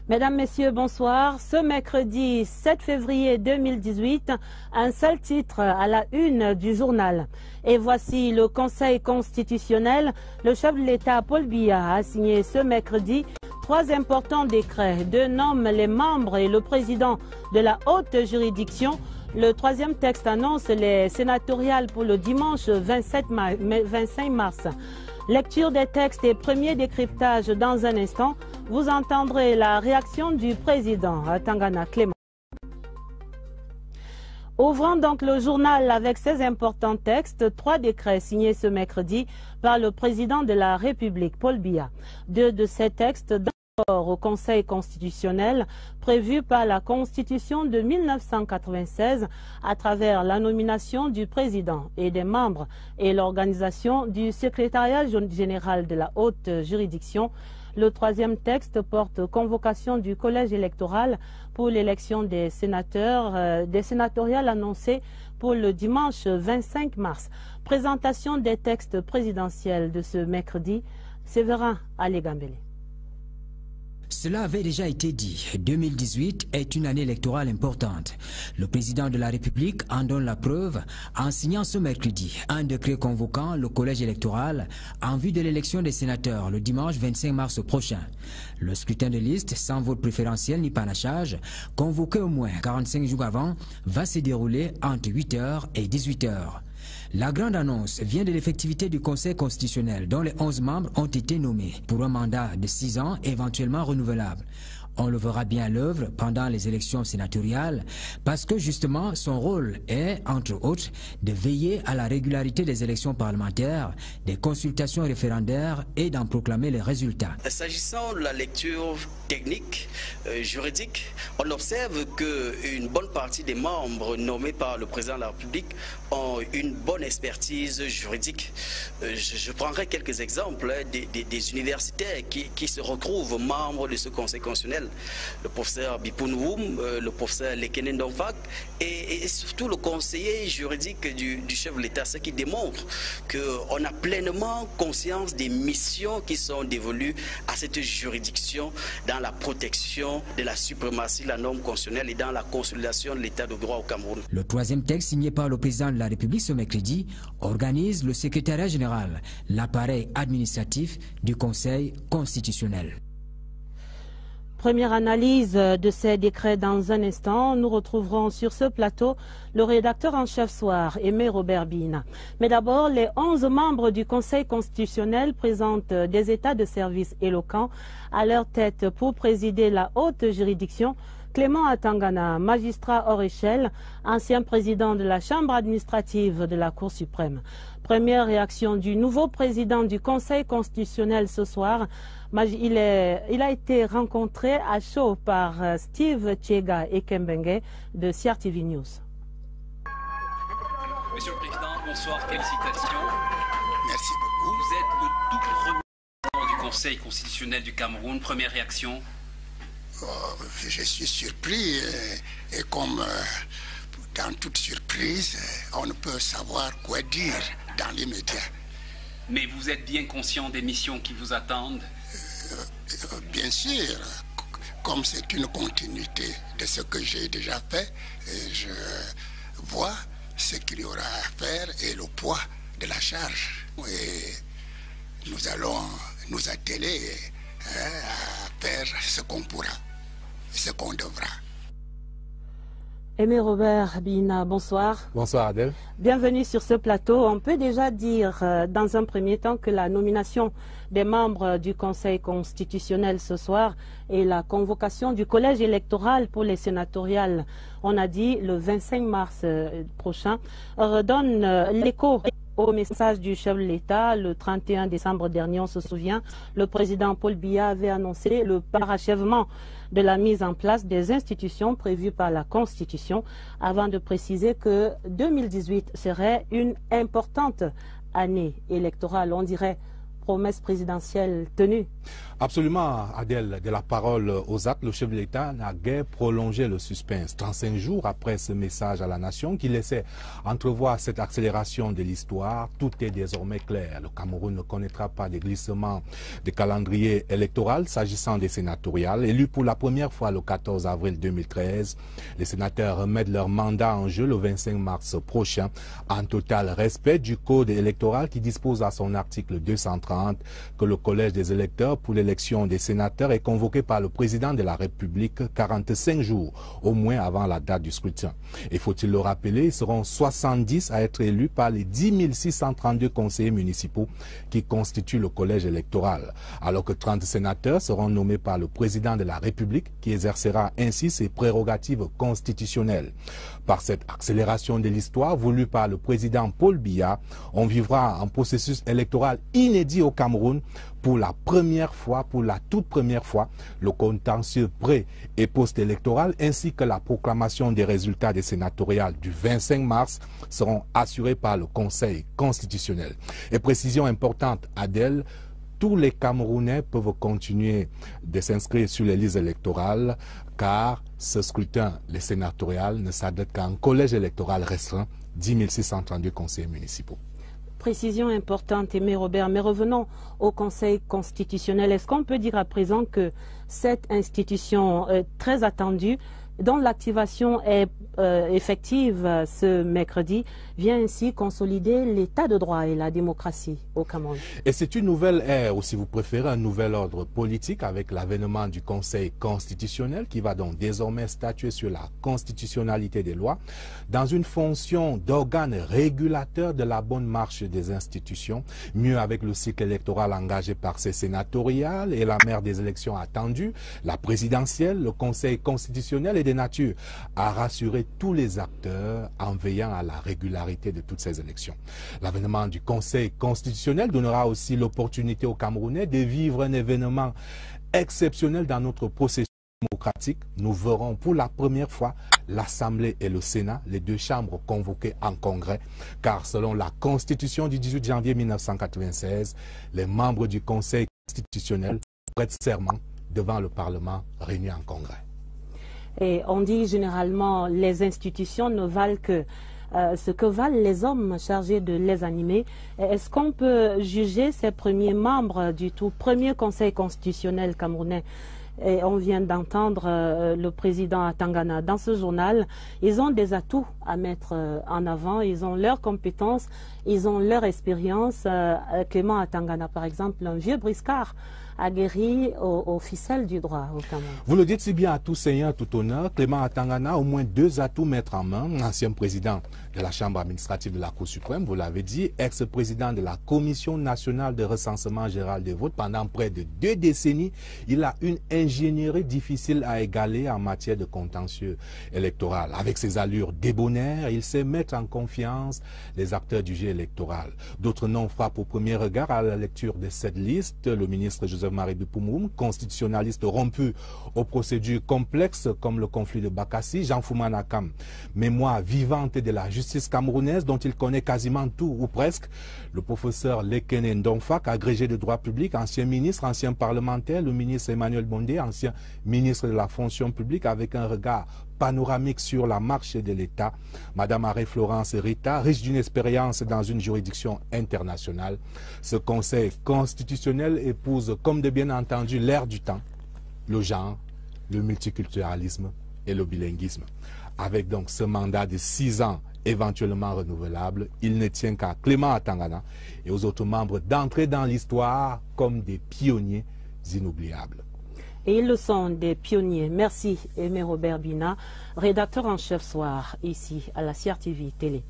Mesdames, Messieurs, bonsoir. Ce mercredi 7 février 2018, un seul titre à la une du journal. Et voici le Conseil constitutionnel. Le chef de l'État, Paul Biya, a signé ce mercredi 3 importants décrets, nomme les membres et le président de la haute juridiction. Le 3e texte annonce les sénatoriales pour le dimanche 25 mars. Lecture des textes et premier décryptage dans un instant. Vous entendrez la réaction du président Tangana Clément. Ouvrant donc le journal avec ces importants textes, 3 décrets signés ce mercredi par le président de la République, Paul Biya. 2 de ces textes au Conseil constitutionnel prévu par la Constitution de 1996 à travers la nomination du président et des membres et l'organisation du secrétariat général de la haute juridiction. Le 3e texte porte convocation du collège électoral pour l'élection des sénateurs, des sénatoriales annoncées pour le dimanche 25 mars. Présentation des textes présidentiels de ce mercredi. Séverin Alégambélé. Cela avait déjà été dit. 2018 est une année électorale importante. Le président de la République en donne la preuve en signant ce mercredi un décret convoquant le collège électoral en vue de l'élection des sénateurs le dimanche 25 mars prochain. Le scrutin de liste sans vote préférentiel ni panachage, convoqué au moins 45 jours avant, va se dérouler entre 8h et 18h. La grande annonce vient de l'effectivité du Conseil constitutionnel dont les 11 membres ont été nommés pour un mandat de 6 ans éventuellement renouvelable. On le verra bien à l'œuvre pendant les élections sénatoriales parce que justement son rôle est, entre autres, de veiller à la régularité des élections parlementaires, des consultations référendaires et d'en proclamer les résultats. S'agissant de la lecture technique, juridique, on observe qu'une bonne partie des membres nommés par le président de la République ont une bonne expertise juridique. Je prendrai quelques exemples des universitaires qui se retrouvent membres de ce Conseil constitutionnel. Le professeur Bipounoum, le professeur Lekenen Donfak et surtout le conseiller juridique du chef de l'État, ce qui démontre qu'on a pleinement conscience des missions qui sont dévolues à cette juridiction dans la protection de la suprématie de la norme constitutionnelle et dans la consolidation de l'État de droit au Cameroun. Le 3e texte signé par le président de la République ce mercredi organise le secrétariat général, l'appareil administratif du Conseil constitutionnel. Première analyse de ces décrets dans un instant. Nous retrouverons sur ce plateau le rédacteur en chef soir, Aimé Robert Bina. Mais d'abord, les 11 membres du Conseil constitutionnel présentent des états de service éloquents à leur tête pour présider la haute juridiction. Clément Atangana, magistrat hors échelle, ancien président de la Chambre administrative de la Cour suprême. Première réaction du nouveau président du Conseil constitutionnel ce soir. Il a été rencontré à chaud par Steve Tchega et Kembenge de CRTV News. Monsieur le Président, bonsoir, félicitations. Merci beaucoup. Vous êtes le tout premier président du Conseil constitutionnel du Cameroun. Première réaction? Je suis surpris et comme dans toute surprise, on ne peut savoir quoi dire dans l'immédiat. Mais vous êtes bien conscient des missions qui vous attendent? Bien sûr, comme c'est une continuité de ce que j'ai déjà fait, je vois ce qu'il y aura à faire et le poids de la charge. Et nous allons nous atteler à faire ce qu'on pourra, ce qu'on devra. Aimé Robert Bina, bonsoir. Bonsoir Adèle. Bienvenue sur ce plateau. On peut déjà dire dans un premier temps que la nomination des membres du Conseil constitutionnel ce soir et la convocation du collège électoral pour les sénatoriales, on a dit le 25 mars prochain, redonne l'écho au message du chef de l'État. Le 31 décembre dernier, on se souvient, le président Paul Biya avait annoncé le parachèvement de la mise en place des institutions prévues par la Constitution, avant de préciser que 2018 serait une importante année électorale, on dirait promesse présidentielle tenue? Absolument, Adèle. De la parole aux actes, le chef de l'État n'a guère prolongé le suspense. 35 jours après ce message à la nation qui laissait entrevoir cette accélération de l'histoire, tout est désormais clair. Le Cameroun ne connaîtra pas de glissement de calendrier électoral s'agissant des sénatoriales. Élus pour la première fois le 14 avril 2013, les sénateurs remettent leur mandat en jeu le 25 mars prochain, en total respect du code électoral qui dispose à son article 230 que le collège des électeurs pour l'élection des sénateurs est convoqué par le président de la République 45 jours, au moins avant la date du scrutin. Et faut-il le rappeler, ils seront 70 à être élus par les 10 632 conseillers municipaux qui constituent le collège électoral, alors que 30 sénateurs seront nommés par le président de la République qui exercera ainsi ses prérogatives constitutionnelles. Par cette accélération de l'histoire voulue par le président Paul Biya, on vivra un processus électoral inédit au Cameroun. Pour la première fois, pour la toute première fois, le contentieux pré- et post-électoral ainsi que la proclamation des résultats des sénatoriales du 25 mars seront assurés par le Conseil constitutionnel. Et précision importante, Adèle, tous les Camerounais peuvent continuer de s'inscrire sur les listes électorales car ce scrutin, les sénatoriales, ne s'adresse qu'à un collège électoral restreint, 10 632 conseillers municipaux. Précision importante, Aimé Robert, mais revenons au Conseil constitutionnel. Est-ce qu'on peut dire à présent que cette institution très attendue, dont l'activation est effective ce mercredi, vient ainsi consolider l'état de droit et la démocratie au Cameroun? Et c'est une nouvelle ère, ou si vous préférez, un nouvel ordre politique avec l'avènement du Conseil constitutionnel qui va donc désormais statuer sur la constitutionnalité des lois dans une fonction d'organe régulateur de la bonne marche des institutions, mieux avec le cycle électoral engagé par ces sénatoriales et la mère des élections attendues, la présidentielle, le Conseil constitutionnel est de nature à rassurer tous les acteurs en veillant à la régularité de toutes ces élections. L'avènement du Conseil constitutionnel donnera aussi l'opportunité aux Camerounais de vivre un événement exceptionnel dans notre processus démocratique. Nous verrons pour la première fois l'Assemblée et le Sénat, les deux chambres convoquées en congrès, car selon la Constitution du 18 janvier 1996, les membres du Conseil constitutionnel prêtent serment devant le Parlement réuni en congrès. Et on dit généralement les institutions ne valent que ce que valent les hommes chargés de les animer. Est-ce qu'on peut juger ces premiers membres du tout premier Conseil constitutionnel camerounais? Et on vient d'entendre le président Atangana dans ce journal. Ils ont des atouts à mettre en avant, ils ont leurs compétences, ils ont leur expérience. Clément Atangana, par exemple, un vieux briscard aguerri aux ficelles du droit au Cameroun. Vous le dites si bien, à tout seigneur, tout honneur. Clément Atangana a au moins deux atouts mettre en main. Ancien président de la Chambre administrative de la Cour suprême, vous l'avez dit, ex-président de la Commission nationale de recensement général des votes pendant près de 2 décennies. Il a une ingénierie difficile à égaler en matière de contentieux électoral. Avec ses allures débonnaires, il sait mettre en confiance les acteurs du jeu électoral. D'autres noms frappent au premier regard à la lecture de cette liste. Le ministre Joseph-Marie Bipoumoum, constitutionnaliste rompu aux procédures complexes comme le conflit de Bakassi, Jean Foumana Kam, mémoire vivante de la justice camerounaise dont il connaît quasiment tout ou presque. Le professeur Lekene Ndonfak, agrégé de droit public, ancien ministre, ancien parlementaire, le ministre Emmanuel Bondé, ancien ministre de la fonction publique avec un regard panoramique sur la marche de l'État. Madame Marie-Florence Rita, riche d'une expérience dans une juridiction internationale. Ce Conseil constitutionnel épouse, comme de bien entendu, l'ère du temps, le genre, le multiculturalisme et le bilinguisme. Avec donc ce mandat de 6 ans éventuellement renouvelable, il ne tient qu'à Clément Atangana et aux autres membres d'entrer dans l'histoire comme des pionniers inoubliables. Et ils le sont, des pionniers. Merci Aimé Robert Bina, rédacteur en chef soir ici à la CRTV Télé.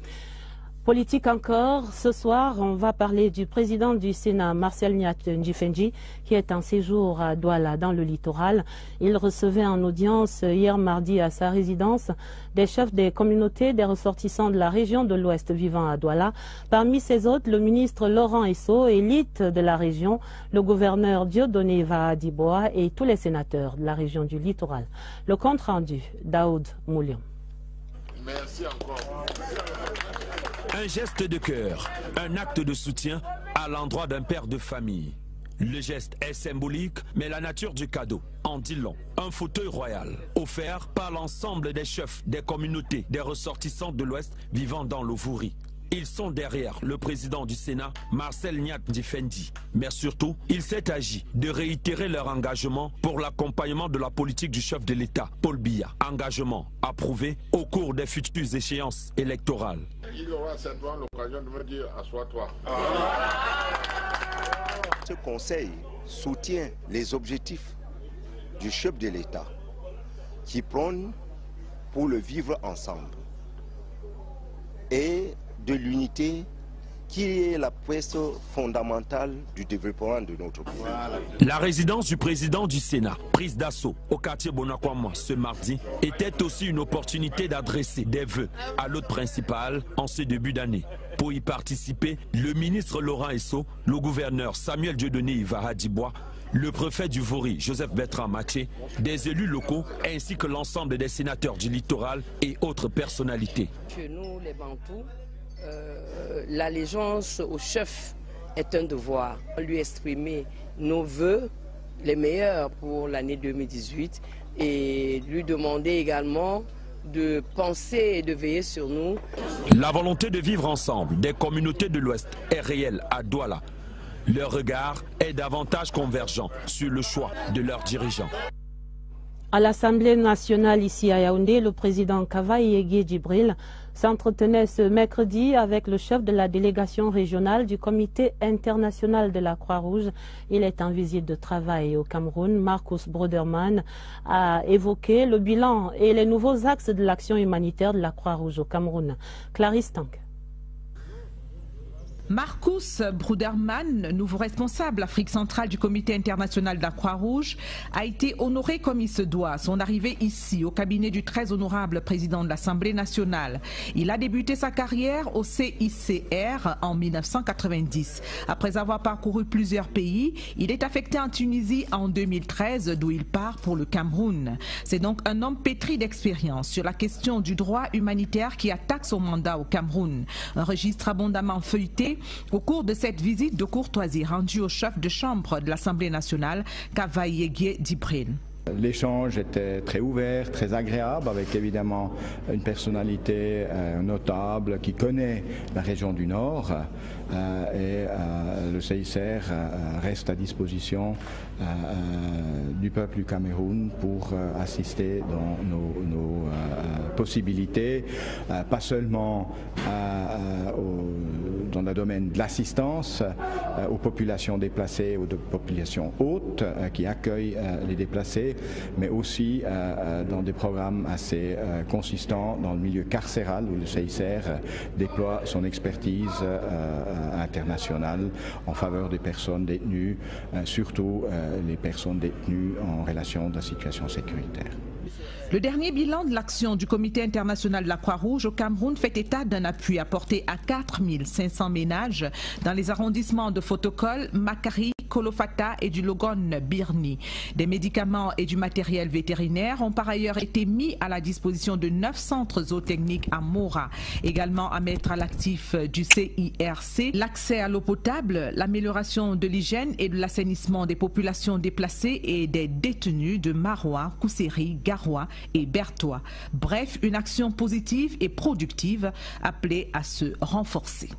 Politique encore, ce soir, on va parler du président du Sénat, Martial Ndjifendji, qui est en séjour à Douala, dans le littoral. Il recevait en audience hier mardi à sa résidence des chefs des communautés des ressortissants de la région de l'Ouest vivant à Douala. Parmi ces autres, le ministre Laurent Esso, élite de la région, le gouverneur Dieudonné Vaadiboa et tous les sénateurs de la région du littoral. Le compte rendu, Daoud Moulion. Merci encore. Un geste de cœur, un acte de soutien à l'endroit d'un père de famille. Le geste est symbolique, mais la nature du cadeau en dit long. Un fauteuil royal offert par l'ensemble des chefs des communautés des ressortissants de l'Ouest vivant dans l'Ovouri. Ils sont derrière le président du Sénat, Marcel Nyat Difendi. Mais surtout, il s'est agi de réitérer leur engagement pour l'accompagnement de la politique du chef de l'État, Paul Biya. Engagement approuvé au cours des futures échéances électorales. Il aura certainement l'occasion de me dire « assois-toi ». Ce conseil soutient les objectifs du chef de l'État qui prône pour le vivre ensemble et de l'unité qui est la pièce fondamentale du développement de notre pays. La résidence du président du Sénat, prise d'assaut au quartier Bonakwama ce mardi, était aussi une opportunité d'adresser des vœux à l'hôte principal en ce début d'année. Pour y participer, le ministre Laurent Esso, le gouverneur Samuel Dieudonné Ivahadibois, le préfet du Vouri, Joseph Bertrand Maché, des élus locaux ainsi que l'ensemble des sénateurs du littoral et autres personnalités. Chez nous, les Bantous, l'allégeance au chef est un devoir. Lui exprimer nos vœux, les meilleurs pour l'année 2018, et lui demander également de penser et de veiller sur nous. La volonté de vivre ensemble des communautés de l'Ouest est réelle à Douala. Leur regard est davantage convergent sur le choix de leurs dirigeants. À l'Assemblée nationale ici à Yaoundé, le président Kavaye Djibril s'entretenait ce mercredi avec le chef de la délégation régionale du Comité international de la Croix-Rouge. Il est en visite de travail au Cameroun. Marcus Broderman a évoqué le bilan et les nouveaux axes de l'action humanitaire de la Croix-Rouge au Cameroun. Clarisse Tank. Marcus Broderman, nouveau responsable Afrique centrale du Comité international de la Croix-Rouge, a été honoré comme il se doit. Son arrivée ici, au cabinet du très honorable président de l'Assemblée nationale. Il a débuté sa carrière au CICR en 1990. Après avoir parcouru plusieurs pays, il est affecté en Tunisie en 2013, d'où il part pour le Cameroun. C'est donc un homme pétri d'expérience sur la question du droit humanitaire qui attaque son mandat au Cameroun. Un registre abondamment feuilleté au cours de cette visite de courtoisie rendue au chef de chambre de l'Assemblée nationale, Kavaye Djibril. L'échange était très ouvert, très agréable, avec évidemment une personnalité notable qui connaît la région du Nord. Et le CICR reste à disposition du peuple du Cameroun pour assister dans nos possibilités, pas seulement dans le domaine de l'assistance aux populations déplacées, aux populations hautes qui accueillent les déplacés, mais aussi dans des programmes assez consistants dans le milieu carcéral où le CICR déploie son expertise internationale en faveur des personnes détenues, surtout les personnes détenues en relation de la situation sécuritaire. Le dernier bilan de l'action du Comité international de la Croix-Rouge au Cameroun fait état d'un appui apporté à 4500 ménages dans les arrondissements de Fotokol, Makari, Kolofata et du Logon Birni. Des médicaments et du matériel vétérinaire ont par ailleurs été mis à la disposition de 9 centres zootechniques à Mora. Également à mettre à l'actif du CIRC, l'accès à l'eau potable, l'amélioration de l'hygiène et de l'assainissement des populations déplacées et des détenus de Marois, Kousséri, Garoua et Bertois. Bref, une action positive et productive appelée à se renforcer.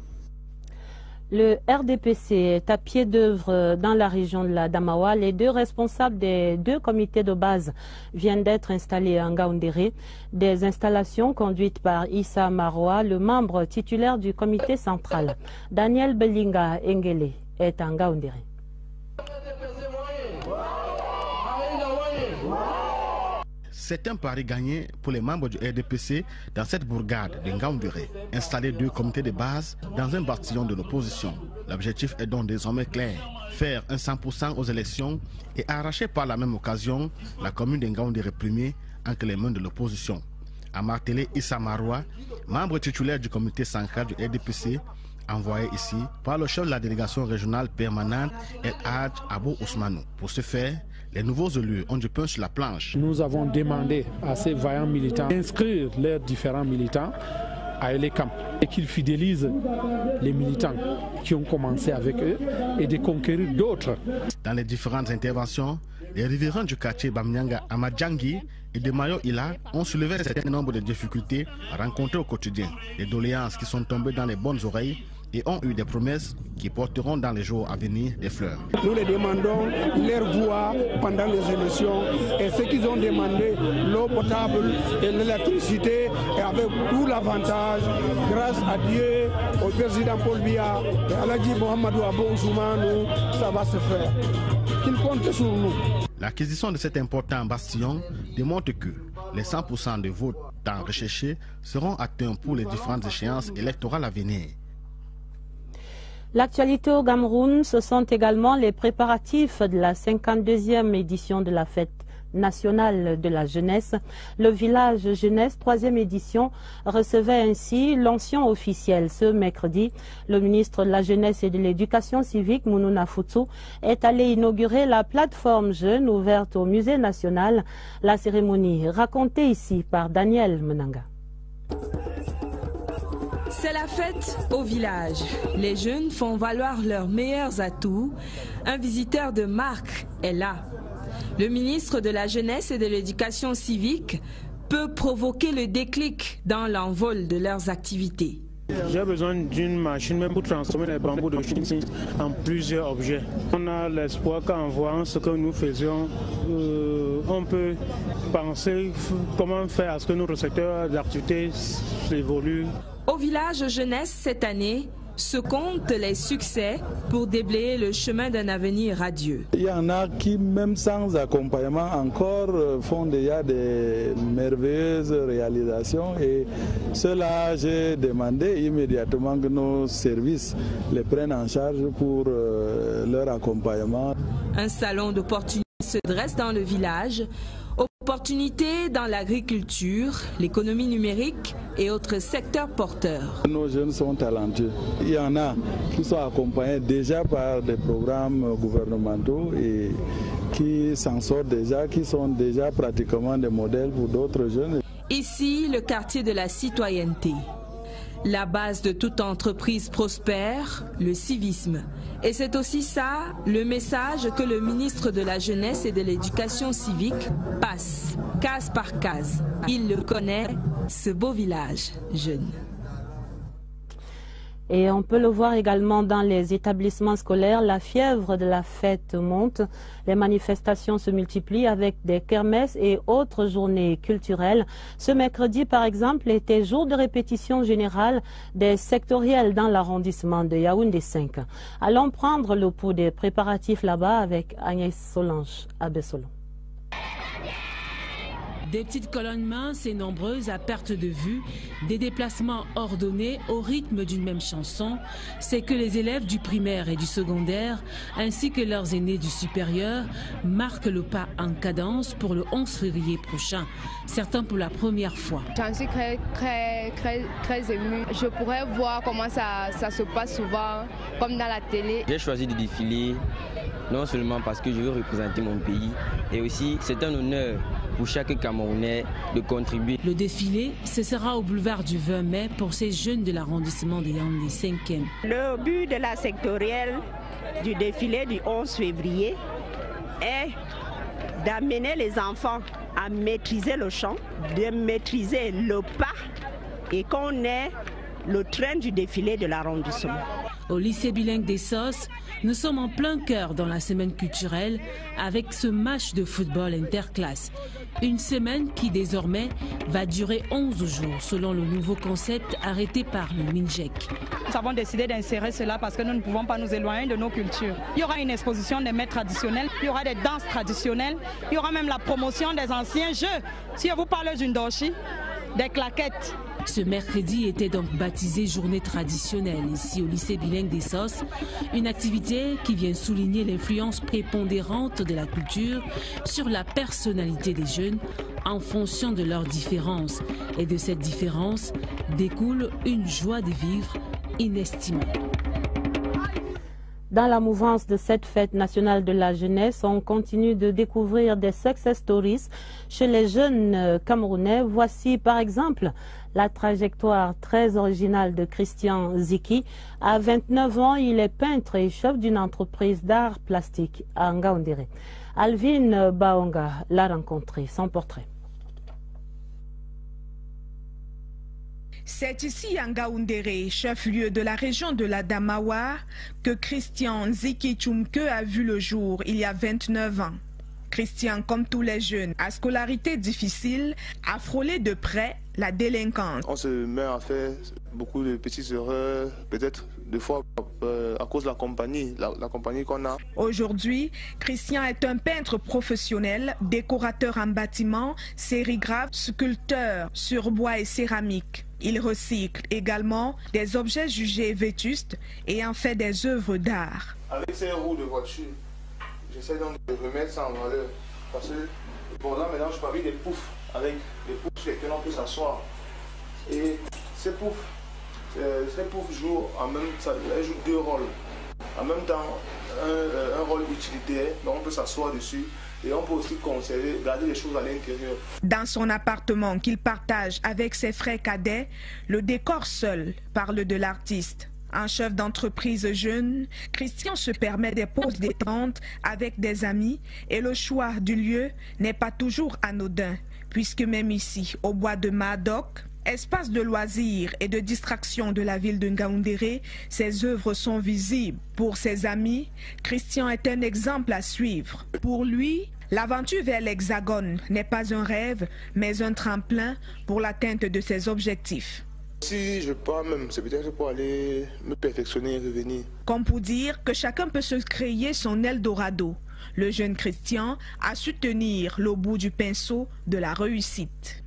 Le RDPC est à pied d'œuvre dans la région de la Damawa. Les 2 responsables des 2 comités de base viennent d'être installés en Ngaoundéré. Des installations conduites par Issa Maroa, le membre titulaire du comité central. Daniel Belinga Engele est en Ngaoundéré. C'est un pari gagné pour les membres du RDPC dans cette bourgade de Ngaoundéré. Installer 2 comités de base dans un bastillon de l'opposition. L'objectif est donc désormais clair. Faire un 100% aux élections et arracher par la même occasion la commune de Ngaoundéré premier entre les mains de l'opposition. A martelé Issa Maroa, membre titulaire du comité central du RDPC, envoyé ici par le chef de la délégation régionale permanente El Hadj Abou Ousmanou. Pour ce faire, les nouveaux élus ont du pain sur la planche. Nous avons demandé à ces vaillants militants d'inscrire leurs différents militants à Elekam et qu'ils fidélisent les militants qui ont commencé avec eux et de conquérir d'autres. Dans les différentes interventions, les riverains du quartier Bamnyanga, Amadjangi et de Mayo Ila ont soulevé un certain nombre de difficultés rencontrées au quotidien, des doléances qui sont tombées dans les bonnes oreilles et ont eu des promesses qui porteront dans les jours à venir des fleurs. Nous les demandons leur voix pendant les élections et ce qu'ils ont demandé, l'eau potable et l'électricité, et avec tout l'avantage, grâce à Dieu, au président Paul Biya et à Aladji Mohamedou Abou Ousmane, ça va se faire. Qu'ils comptent sur nous. L'acquisition de cet important bastion démontre que les 100% de votes recherchés seront atteints pour les différentes échéances électorales à venir. L'actualité au Cameroun, ce sont également les préparatifs de la 52e édition de la fête nationale de la jeunesse. Le village jeunesse 3e édition recevait ainsi l'ancien officiel. Ce mercredi, le ministre de la jeunesse et de l'éducation civique, Mounouna Foutsou, est allé inaugurer la plateforme jeune ouverte au musée national. La cérémonie racontée ici par Daniel Menanga. C'est la fête au village. Les jeunes font valoir leurs meilleurs atouts. Un visiteur de marque est là. Le ministre de la Jeunesse et de l'Éducation civique peut provoquer le déclic dans l'envol de leurs activités. J'ai besoin d'une machine même pour transformer les bambous de Chine en plusieurs objets. On a l'espoir qu'en voyant ce que nous faisions, on peut penser comment faire à ce que notre secteur d'activité évolue. Au village jeunesse cette année, se comptent les succès pour déblayer le chemin d'un avenir radieux. Il y en a qui, même sans accompagnement encore, font déjà des merveilleuses réalisations et cela, j'ai demandé immédiatement que nos services les prennent en charge pour leur accompagnement. Un salon d'opportunités se dresse dans le village. Opportunités dans l'agriculture, l'économie numérique et autres secteurs porteurs. Nos jeunes sont talentueux. Il y en a qui sont accompagnés déjà par des programmes gouvernementaux et qui s'en sortent déjà, qui sont déjà pratiquement des modèles pour d'autres jeunes. Ici, le quartier de la citoyenneté. La base de toute entreprise prospère, le civisme. Et c'est aussi ça, le message que le ministre de la Jeunesse et de l'Éducation civique passe, case par case. Il le connaît, ce beau village jeune. Et on peut le voir également dans les établissements scolaires, la fièvre de la fête monte. Les manifestations se multiplient avec des kermesses et autres journées culturelles. Ce mercredi, par exemple, était jour de répétition générale des sectoriels dans l'arrondissement de Yaoundé 5. Allons prendre le pouls des préparatifs là-bas avec Agnès Solange Abessolo. Des petites colonnes minces et nombreuses à perte de vue, des déplacements ordonnés au rythme d'une même chanson, c'est que les élèves du primaire et du secondaire, ainsi que leurs aînés du supérieur, marquent le pas en cadence pour le 11 février prochain, certains pour la première fois. J'en suis très émue. Je pourrais voir comment ça se passe souvent, comme dans la télé. J'ai choisi de défiler, non seulement parce que je veux représenter mon pays, et aussi c'est un honneur pour chaque Camerounais de contribuer. Le défilé, ce sera au boulevard du 20 mai pour ces jeunes de l'arrondissement de Yaoundé 5e. Le but de la sectorielle du défilé du 11 février est d'amener les enfants à maîtriser le chant, de maîtriser le pas et qu'on ait le train du défilé de l'arrondissement. Au lycée bilingue des Sosses, nous sommes en plein cœur dans la semaine culturelle avec ce match de football interclasse. Une semaine qui désormais va durer 11 jours selon le nouveau concept arrêté par le MINJEC. Nous avons décidé d'insérer cela parce que nous ne pouvons pas nous éloigner de nos cultures. Il y aura une exposition des mets traditionnels, il y aura des danses traditionnelles, il y aura même la promotion des anciens jeux. Si je vous parle d'une doshi, des claquettes. Ce mercredi était donc baptisé journée traditionnelle ici au lycée bilingue des Sosses, une activité qui vient souligner l'influence prépondérante de la culture sur la personnalité des jeunes en fonction de leurs différences. Et de cette différence découle une joie de vivre inestimée. Dans la mouvance de cette fête nationale de la jeunesse, on continue de découvrir des success stories chez les jeunes Camerounais. Voici par exemple la trajectoire très originale de Christian Ziki. À 29 ans, il est peintre et chef d'une entreprise d'art plastique à Ngaoundéré. Alvin Baonga l'a rencontré, son portrait. C'est ici à Ngaoundéré, chef-lieu de la région de la Damawa, que Christian Ziki Chumke a vu le jour il y a 29 ans. Christian, comme tous les jeunes à scolarité difficile, a frôlé de près la délinquance. On se met à faire beaucoup de petites erreurs, peut-être des fois à cause de la compagnie qu'on a. Aujourd'hui, Christian est un peintre professionnel, décorateur en bâtiment, sérigraphe, sculpteur sur bois et céramique. Il recycle également des objets jugés vétustes et en fait des œuvres d'art. Avec ces roues de voiture, j'essaie donc de remettre ça en valeur. Parce que bon, là maintenant je fabrique des poufs avec des poufs sur lesquels on peut s'asseoir. Et ces poufs jouent en même temps, elles jouent deux rôles. En même temps, un rôle utilitaire, donc on peut s'asseoir dessus. Et on peut aussi conserver, garder les choses à l'intérieur. Dans son appartement qu'il partage avec ses frères cadets, le décor seul parle de l'artiste. Un chef d'entreprise jeune, Christian se permet des pauses détentes avec des amis et le choix du lieu n'est pas toujours anodin, puisque même ici, au bois de Madoc, espace de loisirs et de distraction de la ville de Ngaoundéré, ses œuvres sont visibles. Pour ses amis, Christian est un exemple à suivre. Pour lui, l'aventure vers l'Hexagone n'est pas un rêve, mais un tremplin pour l'atteinte de ses objectifs. Si je pars même, c'est peut-être pour aller me perfectionner et revenir. Comme pour dire que chacun peut se créer son Eldorado. Le jeune Christian a su tenir le bout du pinceau de la réussite.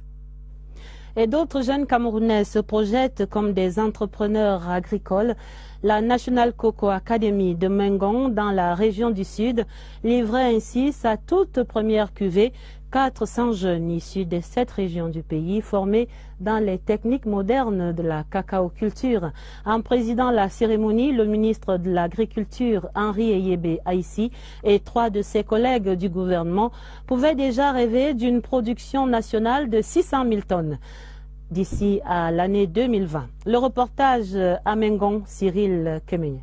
Et d'autres jeunes Camerounais se projettent comme des entrepreneurs agricoles. La National Cocoa Academy de Mengon, dans la région du Sud, livrait ainsi sa toute première cuvée. 400 jeunes issus des 7 régions du pays formés dans les techniques modernes de la cacaoculture. En présidant la cérémonie, le ministre de l'Agriculture, Henri Eyébé Aïssi, et 3 de ses collègues du gouvernement pouvaient déjà rêver d'une production nationale de 600 000 tonnes d'ici à l'année 2020. Le reportage à Mengon, Cyril Kemegne.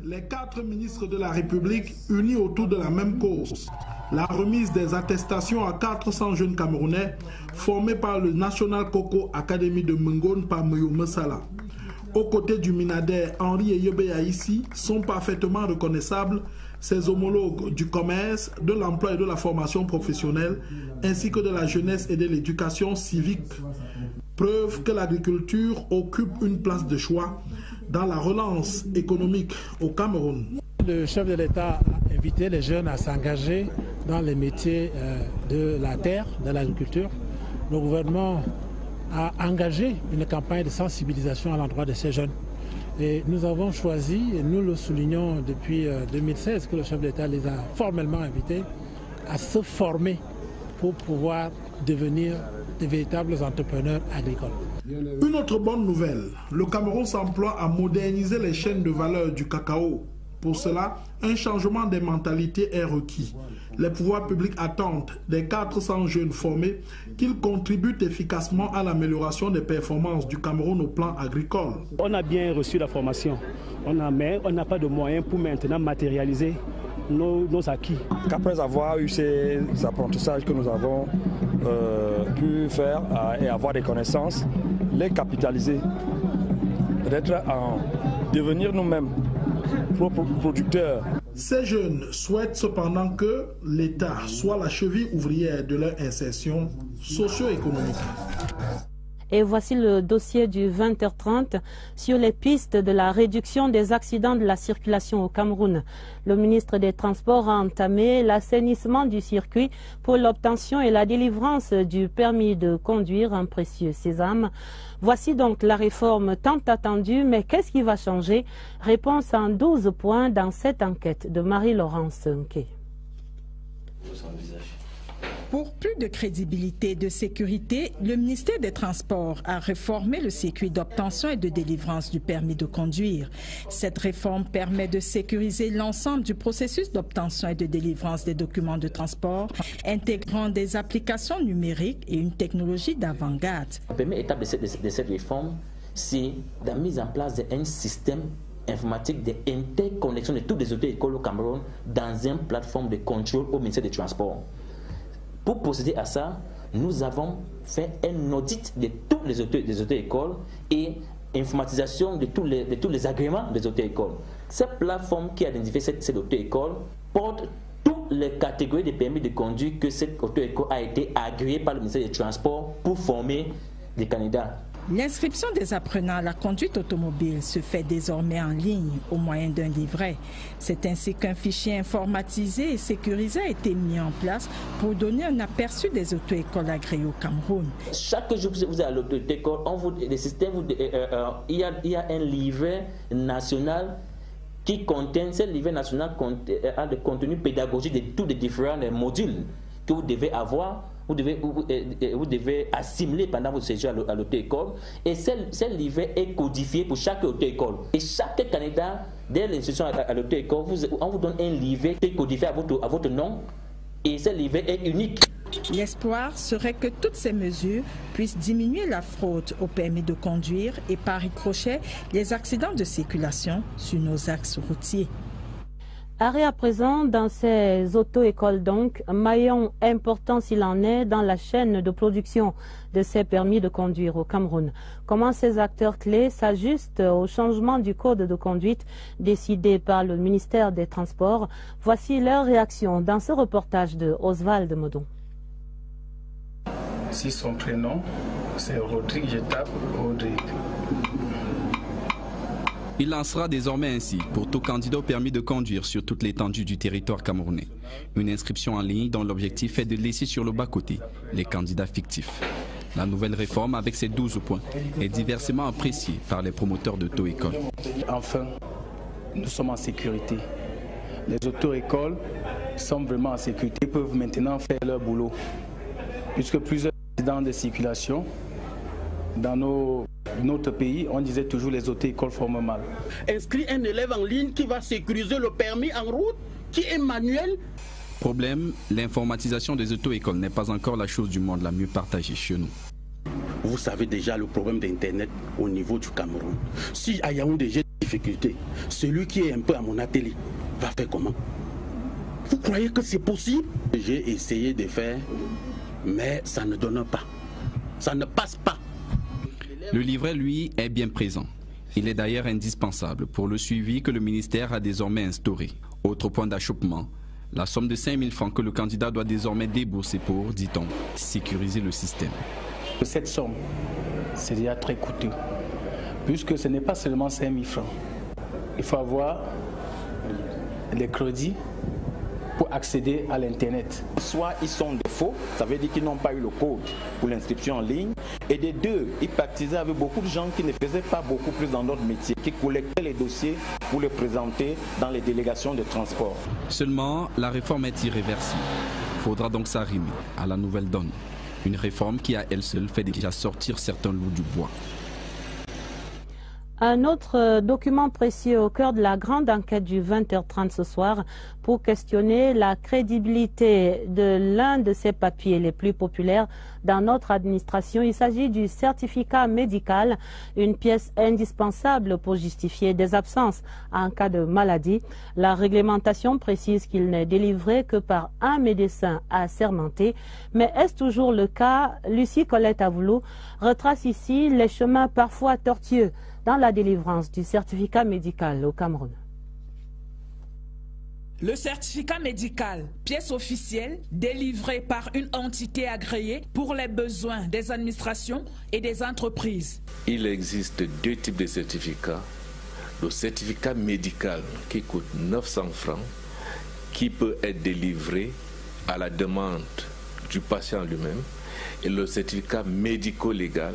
Les 4 ministres de la République unis autour de la même cause, la remise des attestations à 400 jeunes Camerounais formés par le National Cocoa Academy de Mengon par Moyo Sala. Aux côtés du Minader Henri Eyébé Aïssi sont parfaitement reconnaissables ses homologues du commerce, de l'emploi et de la formation professionnelle, ainsi que de la jeunesse et de l'éducation civique. Preuve que l'agriculture occupe une place de choix dans la relance économique au Cameroun. Le chef de l'État a invité les jeunes à s'engager dans les métiers de la terre, de l'agriculture. Le gouvernement a engagé une campagne de sensibilisation à l'endroit de ces jeunes. Et nous avons choisi, et nous le soulignons depuis 2016, que le chef de l'État les a formellement invités à se former pour pouvoir devenir de véritables entrepreneurs agricoles. Une autre bonne nouvelle, le Cameroun s'emploie à moderniser les chaînes de valeur du cacao. Pour cela, un changement des mentalités est requis. Les pouvoirs publics attendent des 400 jeunes formés qu'ils contribuent efficacement à l'amélioration des performances du Cameroun au plan agricole. On a bien reçu la formation, mais on n'a pas de moyens pour maintenant matérialiser nos acquis. Qu'après avoir eu ces apprentissages que nous avons pu faire et avoir des connaissances, les capitaliser, peut-être en devenir nous-mêmes propres producteurs. Ces jeunes souhaitent cependant que l'État soit la cheville ouvrière de leur insertion socio-économique. Et voici le dossier du 20h30 sur les pistes de la réduction des accidents de la circulation au Cameroun. Le ministre des Transports a entamé l'assainissement du circuit pour l'obtention et la délivrance du permis de conduire, un précieux sésame. Voici donc la réforme tant attendue, mais qu'est-ce qui va changer? Réponse en 12 points dans cette enquête de Marie-Laurence Nke. Pour plus de crédibilité et de sécurité, le ministère des Transports a réformé le circuit d'obtention et de délivrance du permis de conduire. Cette réforme permet de sécuriser l'ensemble du processus d'obtention et de délivrance des documents de transport, intégrant des applications numériques et une technologie d'avant-garde. La première étape de cette réforme, c'est la mise en place d'un système informatique d'interconnexion de toutes les auto-écoles au Cameroun dans une plateforme de contrôle au ministère des Transports. Pour procéder à ça, nous avons fait un audit de toutes les auto-écoles et informatisation de tous les agréments des auto-écoles. Cette plateforme qui a identifié cette auto-école porte toutes les catégories de permis de conduire que cette auto-école a été agréée par le ministère des Transports pour former des candidats. L'inscription des apprenants à la conduite automobile se fait désormais en ligne au moyen d'un livret. C'est ainsi qu'un fichier informatisé et sécurisé a été mis en place pour donner un aperçu des auto-écoles agréées au Cameroun. Chaque jour que vous êtes à l'auto-école, il y a un livret national qui contient, ce livret national a le contenu pédagogique de tous les différents modules que vous devez avoir. Vous devez assimiler pendant votre séjour à l'auto-école. Et ce livret est codifié pour chaque auto-école. Et chaque candidat, dès l'inscription à l'auto-école, on vous donne un livret qui est codifié à votre nom. Et ce livret est unique. L'espoir serait que toutes ces mesures puissent diminuer la fraude au permis de conduire et par ricochet les accidents de circulation sur nos axes routiers. Arrêt à présent dans ces auto-écoles donc, maillon important s'il en est dans la chaîne de production de ces permis de conduire au Cameroun. Comment ces acteurs clés s'ajustent au changement du code de conduite décidé par le ministère des Transports? Voici leur réaction dans ce reportage de Oswald Modon. Si son prénom, c'est Rodrigue, je tape Rodrigue. Il en sera désormais ainsi pour tout candidat au permis de conduire sur toute l'étendue du territoire camerounais. Une inscription en ligne dont l'objectif est de laisser sur le bas-côté les candidats fictifs. La nouvelle réforme, avec ses 12 points, est diversement appréciée par les promoteurs d'auto-écoles. Enfin, nous sommes en sécurité. Les auto-écoles sont vraiment en sécurité, peuvent maintenant faire leur boulot. Puisque plusieurs accidents de circulation dans notre pays, on disait toujours les auto-écoles forment mal. Inscrit un élève en ligne qui va sécuriser le permis en route, qui est manuel. Problème, l'informatisation des auto-écoles n'est pas encore la chose du monde la mieux partagée chez nous. Vous savez déjà le problème d'Internet au niveau du Cameroun. Si à Yaoundé j'ai des difficultés, celui qui est un peu à mon atelier va faire comment? Vous croyez que c'est possible? J'ai essayé de faire, mais ça ne donne pas. Ça ne passe pas. Le livret, lui, est bien présent. Il est d'ailleurs indispensable pour le suivi que le ministère a désormais instauré. Autre point d'achoppement, la somme de 5 000 francs que le candidat doit désormais débourser pour, dit-on, sécuriser le système. Cette somme, c'est déjà très coûteux, puisque ce n'est pas seulement 5 000 francs. Il faut avoir les crédits pour accéder à l'Internet. Soit ils sont des faux, ça veut dire qu'ils n'ont pas eu le code pour l'inscription en ligne. Et des deux, ils pratisaient avec beaucoup de gens qui ne faisaient pas beaucoup plus dans notre métier, qui collectaient les dossiers pour les présenter dans les délégations de transport. Seulement, la réforme est irréversible. Il faudra donc s'arrimer à la nouvelle donne. Une réforme qui, à elle seule, fait déjà sortir certains loups du bois. Un autre document précieux au cœur de la grande enquête du 20h30 ce soir pour questionner la crédibilité de l'un de ces papiers les plus populaires dans notre administration. Il s'agit du certificat médical, une pièce indispensable pour justifier des absences en cas de maladie. La réglementation précise qu'il n'est délivré que par un médecin assermenté. Mais est-ce toujours le cas? Lucie Colette Avoulou retrace ici les chemins parfois tortueux dans la délivrance du certificat médical au Cameroun. Le certificat médical, pièce officielle délivrée par une entité agréée pour les besoins des administrations et des entreprises. Il existe deux types de certificats. Le certificat médical qui coûte 900 francs, qui peut être délivré à la demande du patient lui-même, et le certificat médico-légal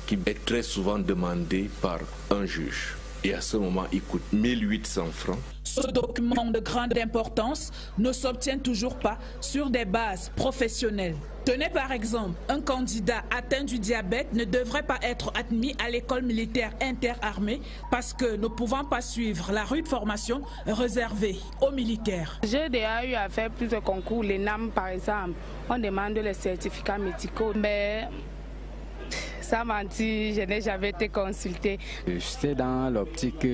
qui est très souvent demandé par un juge. Et à ce moment, il coûte 1800 francs. Ce document de grande importance ne s'obtient toujours pas sur des bases professionnelles. Tenez par exemple, un candidat atteint du diabète ne devrait pas être admis à l'école militaire interarmée parce que ne pouvant pas suivre la rude formation réservée aux militaires. J'ai déjà eu à faire plusieurs concours, les NAM par exemple, on demande les certificats médicaux, mais ça mentit, je n'ai jamais été consultée. J'étais dans l'optique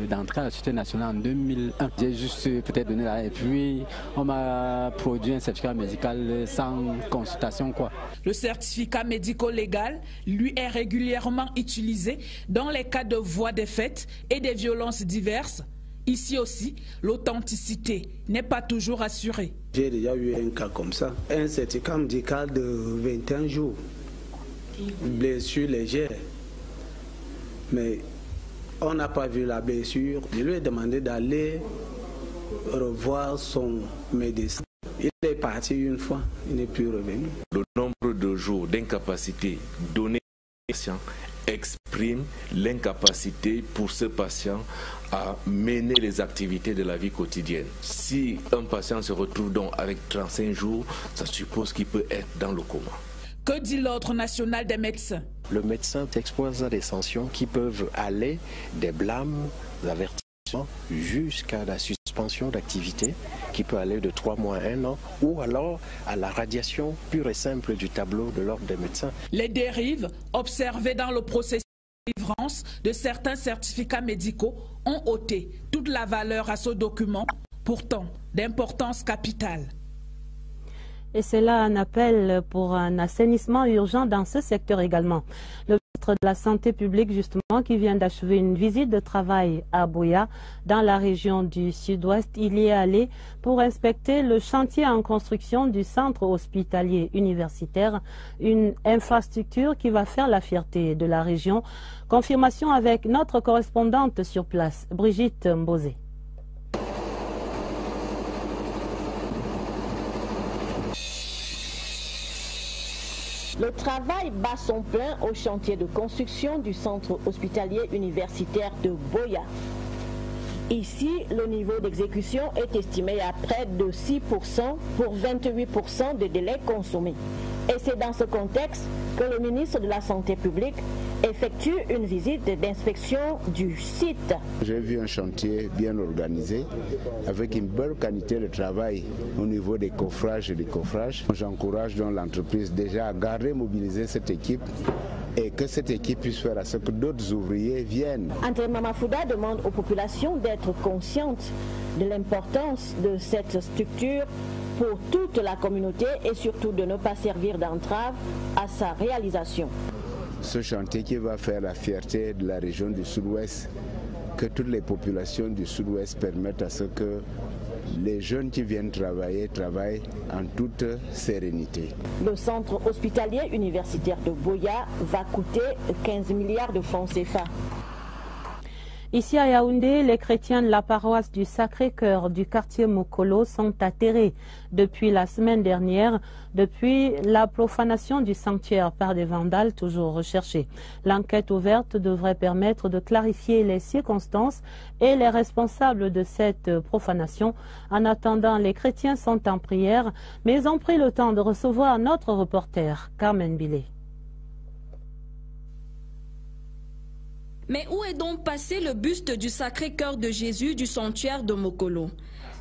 d'entrer à la Sûreté nationale en 2001. J'ai juste peut-être donné là et puis on m'a produit un certificat médical sans consultation quoi. Le certificat médico-légal, lui, est régulièrement utilisé dans les cas de voies de fait et des violences diverses. Ici aussi, l'authenticité n'est pas toujours assurée. J'ai déjà eu un cas comme ça, un certificat médical de 21 jours. Blessure légère, mais on n'a pas vu la blessure. Je lui ai demandé d'aller revoir son médecin. Il est parti une fois, il n'est plus revenu. Le nombre de jours d'incapacité donné au patient exprime l'incapacité pour ce patient à mener les activités de la vie quotidienne. Si un patient se retrouve donc avec 35 jours, ça suppose qu'il peut être dans le coma. Que dit l'Ordre national des médecins? Le médecin expose à des sanctions qui peuvent aller des blâmes, des avertissements, jusqu'à la suspension d'activité, qui peut aller de 3 mois à 1 an, ou alors à la radiation pure et simple du tableau de l'Ordre des médecins. Les dérives observées dans le processus de délivrance de certains certificats médicaux ont ôté toute la valeur à ce document, pourtant d'importance capitale. Et c'est là un appel pour un assainissement urgent dans ce secteur également. Le ministre de la Santé publique, justement, qui vient d'achever une visite de travail à Boya, dans la région du Sud-Ouest, il y est allé pour inspecter le chantier en construction du centre hospitalier universitaire, une infrastructure qui va faire la fierté de la région. Confirmation avec notre correspondante sur place, Brigitte Mbozé. Le travail bat son plein au chantier de construction du centre hospitalier universitaire de Boya. Ici, le niveau d'exécution est estimé à près de 6% pour 28% des délais consommés. Et c'est dans ce contexte que le ministre de la Santé publique effectue une visite d'inspection du site. J'ai vu un chantier bien organisé, avec une bonne qualité de travail au niveau des coffrages et des coffrages. J'encourage donc l'entreprise déjà à garder, mobiliser cette équipe et que cette équipe puisse faire à ce que d'autres ouvriers viennent. André Mamafouda demande aux populations d'être conscientes de l'importance de cette structure pour toute la communauté et surtout de ne pas servir d'entrave à sa réalisation. Ce chantier qui va faire la fierté de la région du Sud-Ouest, que toutes les populations du Sud-Ouest permettent à ce que les jeunes qui viennent travaillent en toute sérénité. Le centre hospitalier universitaire de Boya va coûter 15 milliards de francs CFA. Ici à Yaoundé, les chrétiens de la paroisse du Sacré-Cœur du quartier Mokolo sont atterrés depuis la semaine dernière, depuis la profanation du sanctuaire par des vandales toujours recherchés. L'enquête ouverte devrait permettre de clarifier les circonstances et les responsables de cette profanation. En attendant, les chrétiens sont en prière, mais ont pris le temps de recevoir notre reporter, Carmen Billet. Mais où est donc passé le buste du Sacré-Cœur de Jésus du sanctuaire de Mokolo?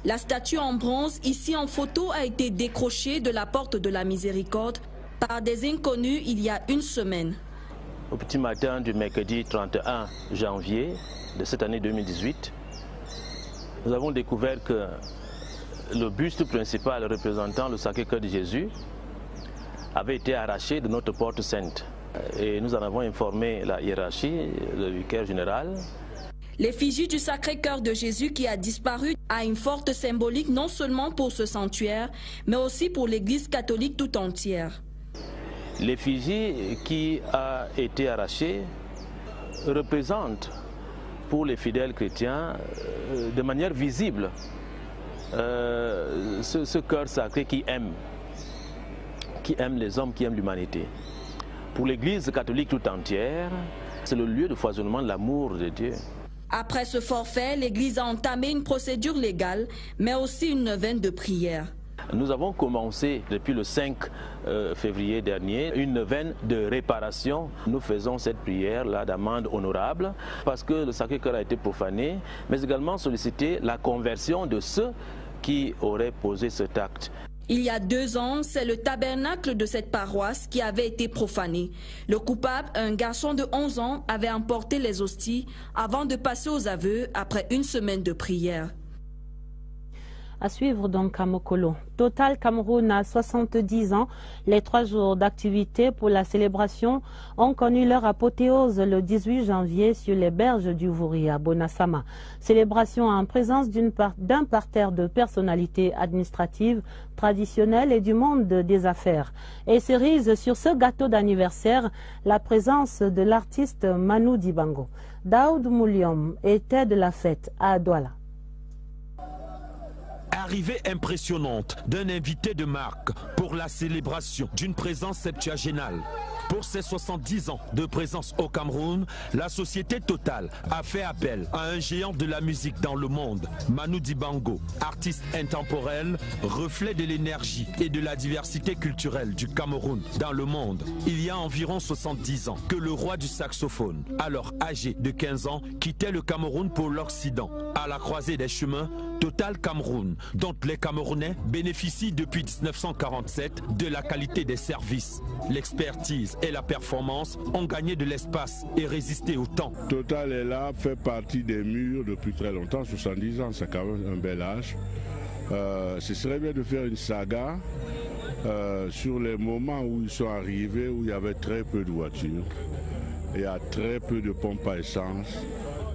La statue en bronze, ici en photo, a été décrochée de la porte de la Miséricorde par des inconnus il y a une semaine. Au petit matin du mercredi 31 janvier de cette année 2018, nous avons découvert que le buste principal représentant le Sacré-Cœur de Jésus avait été arraché de notre porte sainte. Et nous en avons informé la hiérarchie, le vicaire général. L'effigie du Sacré-Cœur de Jésus qui a disparu a une forte symbolique non seulement pour ce sanctuaire, mais aussi pour l'Église catholique tout entière. L'effigie qui a été arrachée représente pour les fidèles chrétiens de manière visible ce cœur sacré qui aime les hommes, qui aime l'humanité. Pour l'Église catholique tout entière, c'est le lieu de foisonnement de l'amour de Dieu. Après ce forfait, l'Église a entamé une procédure légale, mais aussi une neuvaine de prière. Nous avons commencé depuis le 5 février dernier une neuvaine de réparation. Nous faisons cette prière-là d'amende honorable parce que le Sacré-Cœur a été profané, mais également solliciter la conversion de ceux qui auraient posé cet acte. Il y a 2 ans, c'est le tabernacle de cette paroisse qui avait été profané. Le coupable, un garçon de 11 ans, avait emporté les hosties avant de passer aux aveux après une semaine de prière. À suivre donc à Mokolo. Total Cameroun a 70 ans. Les 3 jours d'activité pour la célébration ont connu leur apothéose le 18 janvier sur les berges du Vouri à Bonasama. Célébration en présence d'un parterre de personnalités administratives, traditionnelles et du monde des affaires. Et cerise sur ce gâteau d'anniversaire, la présence de l'artiste Manu Dibango. Daoud Mouliom était de la fête à Douala. Arrivée impressionnante d'un invité de marque pour la célébration d'une présence septuagénale. Pour ses 70 ans de présence au Cameroun, la société Total a fait appel à un géant de la musique dans le monde, Manu Dibango, artiste intemporel, reflet de l'énergie et de la diversité culturelle du Cameroun dans le monde. Il y a environ 70 ans que le roi du saxophone, alors âgé de 15 ans, quittait le Cameroun pour l'Occident. À la croisée des chemins, Total Cameroun, dont les Camerounais bénéficient depuis 1947 de la qualité des services, l'expertise et la performance ont gagné de l'espace et résisté au temps. Total est là, fait partie des murs depuis très longtemps, 70 ans, c'est quand même un bel âge. Ce serait bien de faire une saga sur les moments où ils sont arrivés, où il y avait très peu de voitures, il y a très peu de pompes à essence.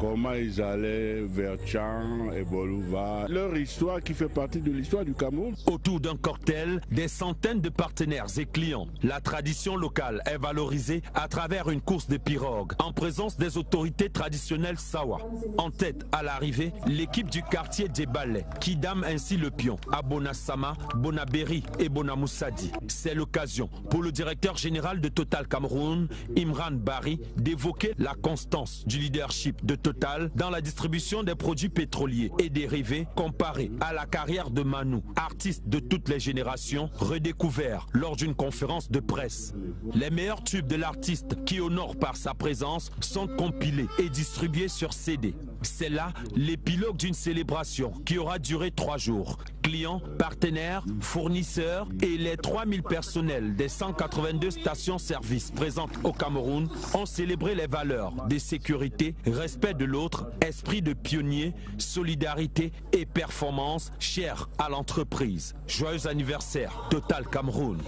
Comment ils allaient vers Tchang et Bolouva. Leur histoire qui fait partie de l'histoire du Cameroun. Autour d'un cocktail, des centaines de partenaires et clients. La tradition locale est valorisée à travers une course de pirogues en présence des autorités traditionnelles Sawa. En tête à l'arrivée, l'équipe du quartier Djebalé qui dame ainsi le pion à Bonasama, Bonaberi et Bonamoussadi. C'est l'occasion pour le directeur général de Total Cameroun, Imran Bari, d'évoquer la constance du leadership de Total dans la distribution des produits pétroliers et dérivés comparé à la carrière de Manu, artiste de toutes les générations, redécouvert lors d'une conférence de presse. Les meilleurs tubes de l'artiste qui honore par sa présence sont compilés et distribués sur CD. C'est là l'épilogue d'une célébration qui aura duré 3 jours. Clients, partenaires, fournisseurs et les 3000 personnels des 182 stations-service présentes au Cameroun ont célébré les valeurs de sécurité, respect de l'autre, esprit de pionnier, solidarité et performance chères à l'entreprise. Joyeux anniversaire, Total Cameroun.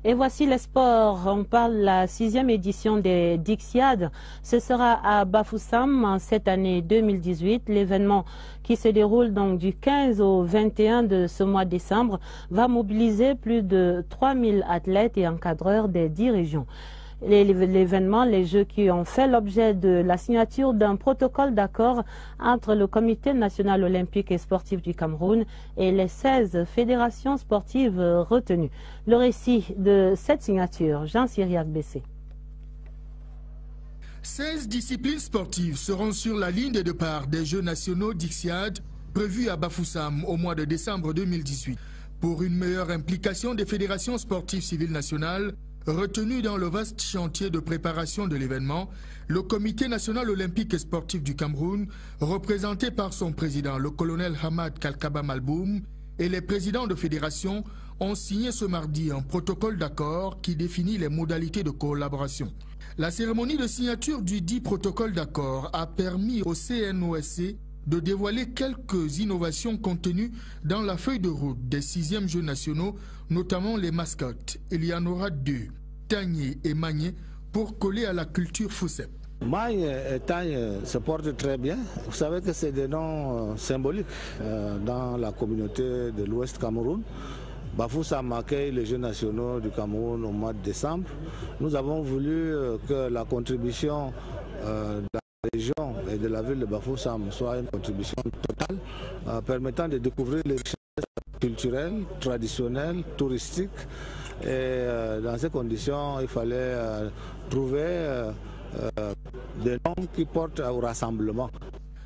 Et voici les sports. On parle de la 6e édition des Dixiades. Ce sera à Bafoussam cette année 2018. L'événement qui se déroule donc du 15 au 21 de ce mois de décembre va mobiliser plus de 3000 athlètes et encadreurs des 10 régions. L'événement, les Jeux qui ont fait l'objet de la signature d'un protocole d'accord entre le Comité national olympique et sportif du Cameroun et les 16 fédérations sportives retenues. Le récit de cette signature, Jean-Cyriac Bessé. 16 disciplines sportives seront sur la ligne de départ des Jeux nationaux Dixiades prévus à Bafoussam au mois de décembre 2018. Pour une meilleure implication des fédérations sportives civiles nationales, retenu dans le vaste chantier de préparation de l'événement, le Comité national olympique et sportif du Cameroun, représenté par son président, le colonel Hamad Kalkaba Malboum, et les présidents de fédération ont signé ce mardi un protocole d'accord qui définit les modalités de collaboration. La cérémonie de signature du dit protocole d'accord a permis au CNOSC de dévoiler quelques innovations contenues dans la feuille de route des 6e Jeux nationaux, notamment les mascottes. Il y en aura 2, Tagné et Magné, pour coller à la culture Foussep. Magne et Tagne se portent très bien. Vous savez que c'est des noms symboliques dans la communauté de l'Ouest Cameroun. Bafoussam accueille les Jeux nationaux du Cameroun au mois de décembre. Nous avons voulu que la contribution de la région et de la ville de Bafoussam soit une contribution totale, permettant de découvrir les richesses culturelles, traditionnelles, touristiques. Et dans ces conditions, il fallait trouver des normes qui portent au rassemblement.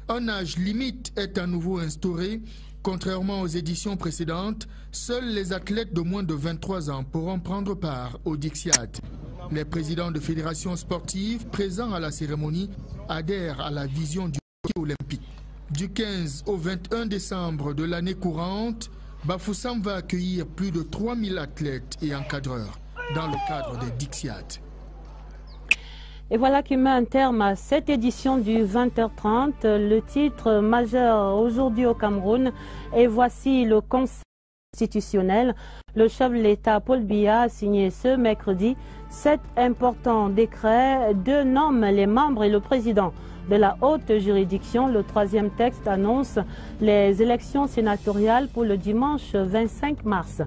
Un âge limite est à nouveau instauré. Contrairement aux éditions précédentes, seuls les athlètes de moins de 23 ans pourront prendre part au Dixiad. Les présidents de fédérations sportives présents à la cérémonie adhèrent à la vision du hockey olympique. Du 15 au 21 décembre de l'année courante, Bafoussam va accueillir plus de 3000 athlètes et encadreurs dans le cadre des Dixiad. Et voilà qui met un terme à cette édition du 20h30. Le titre majeur aujourd'hui au Cameroun. Et voici le Conseil constitutionnel. Le chef de l'État Paul Biya a signé ce mercredi 7 importants décrets. 2 nomment les membres et le président de la haute juridiction. Le 3e texte annonce les élections sénatoriales pour le dimanche 25 mars.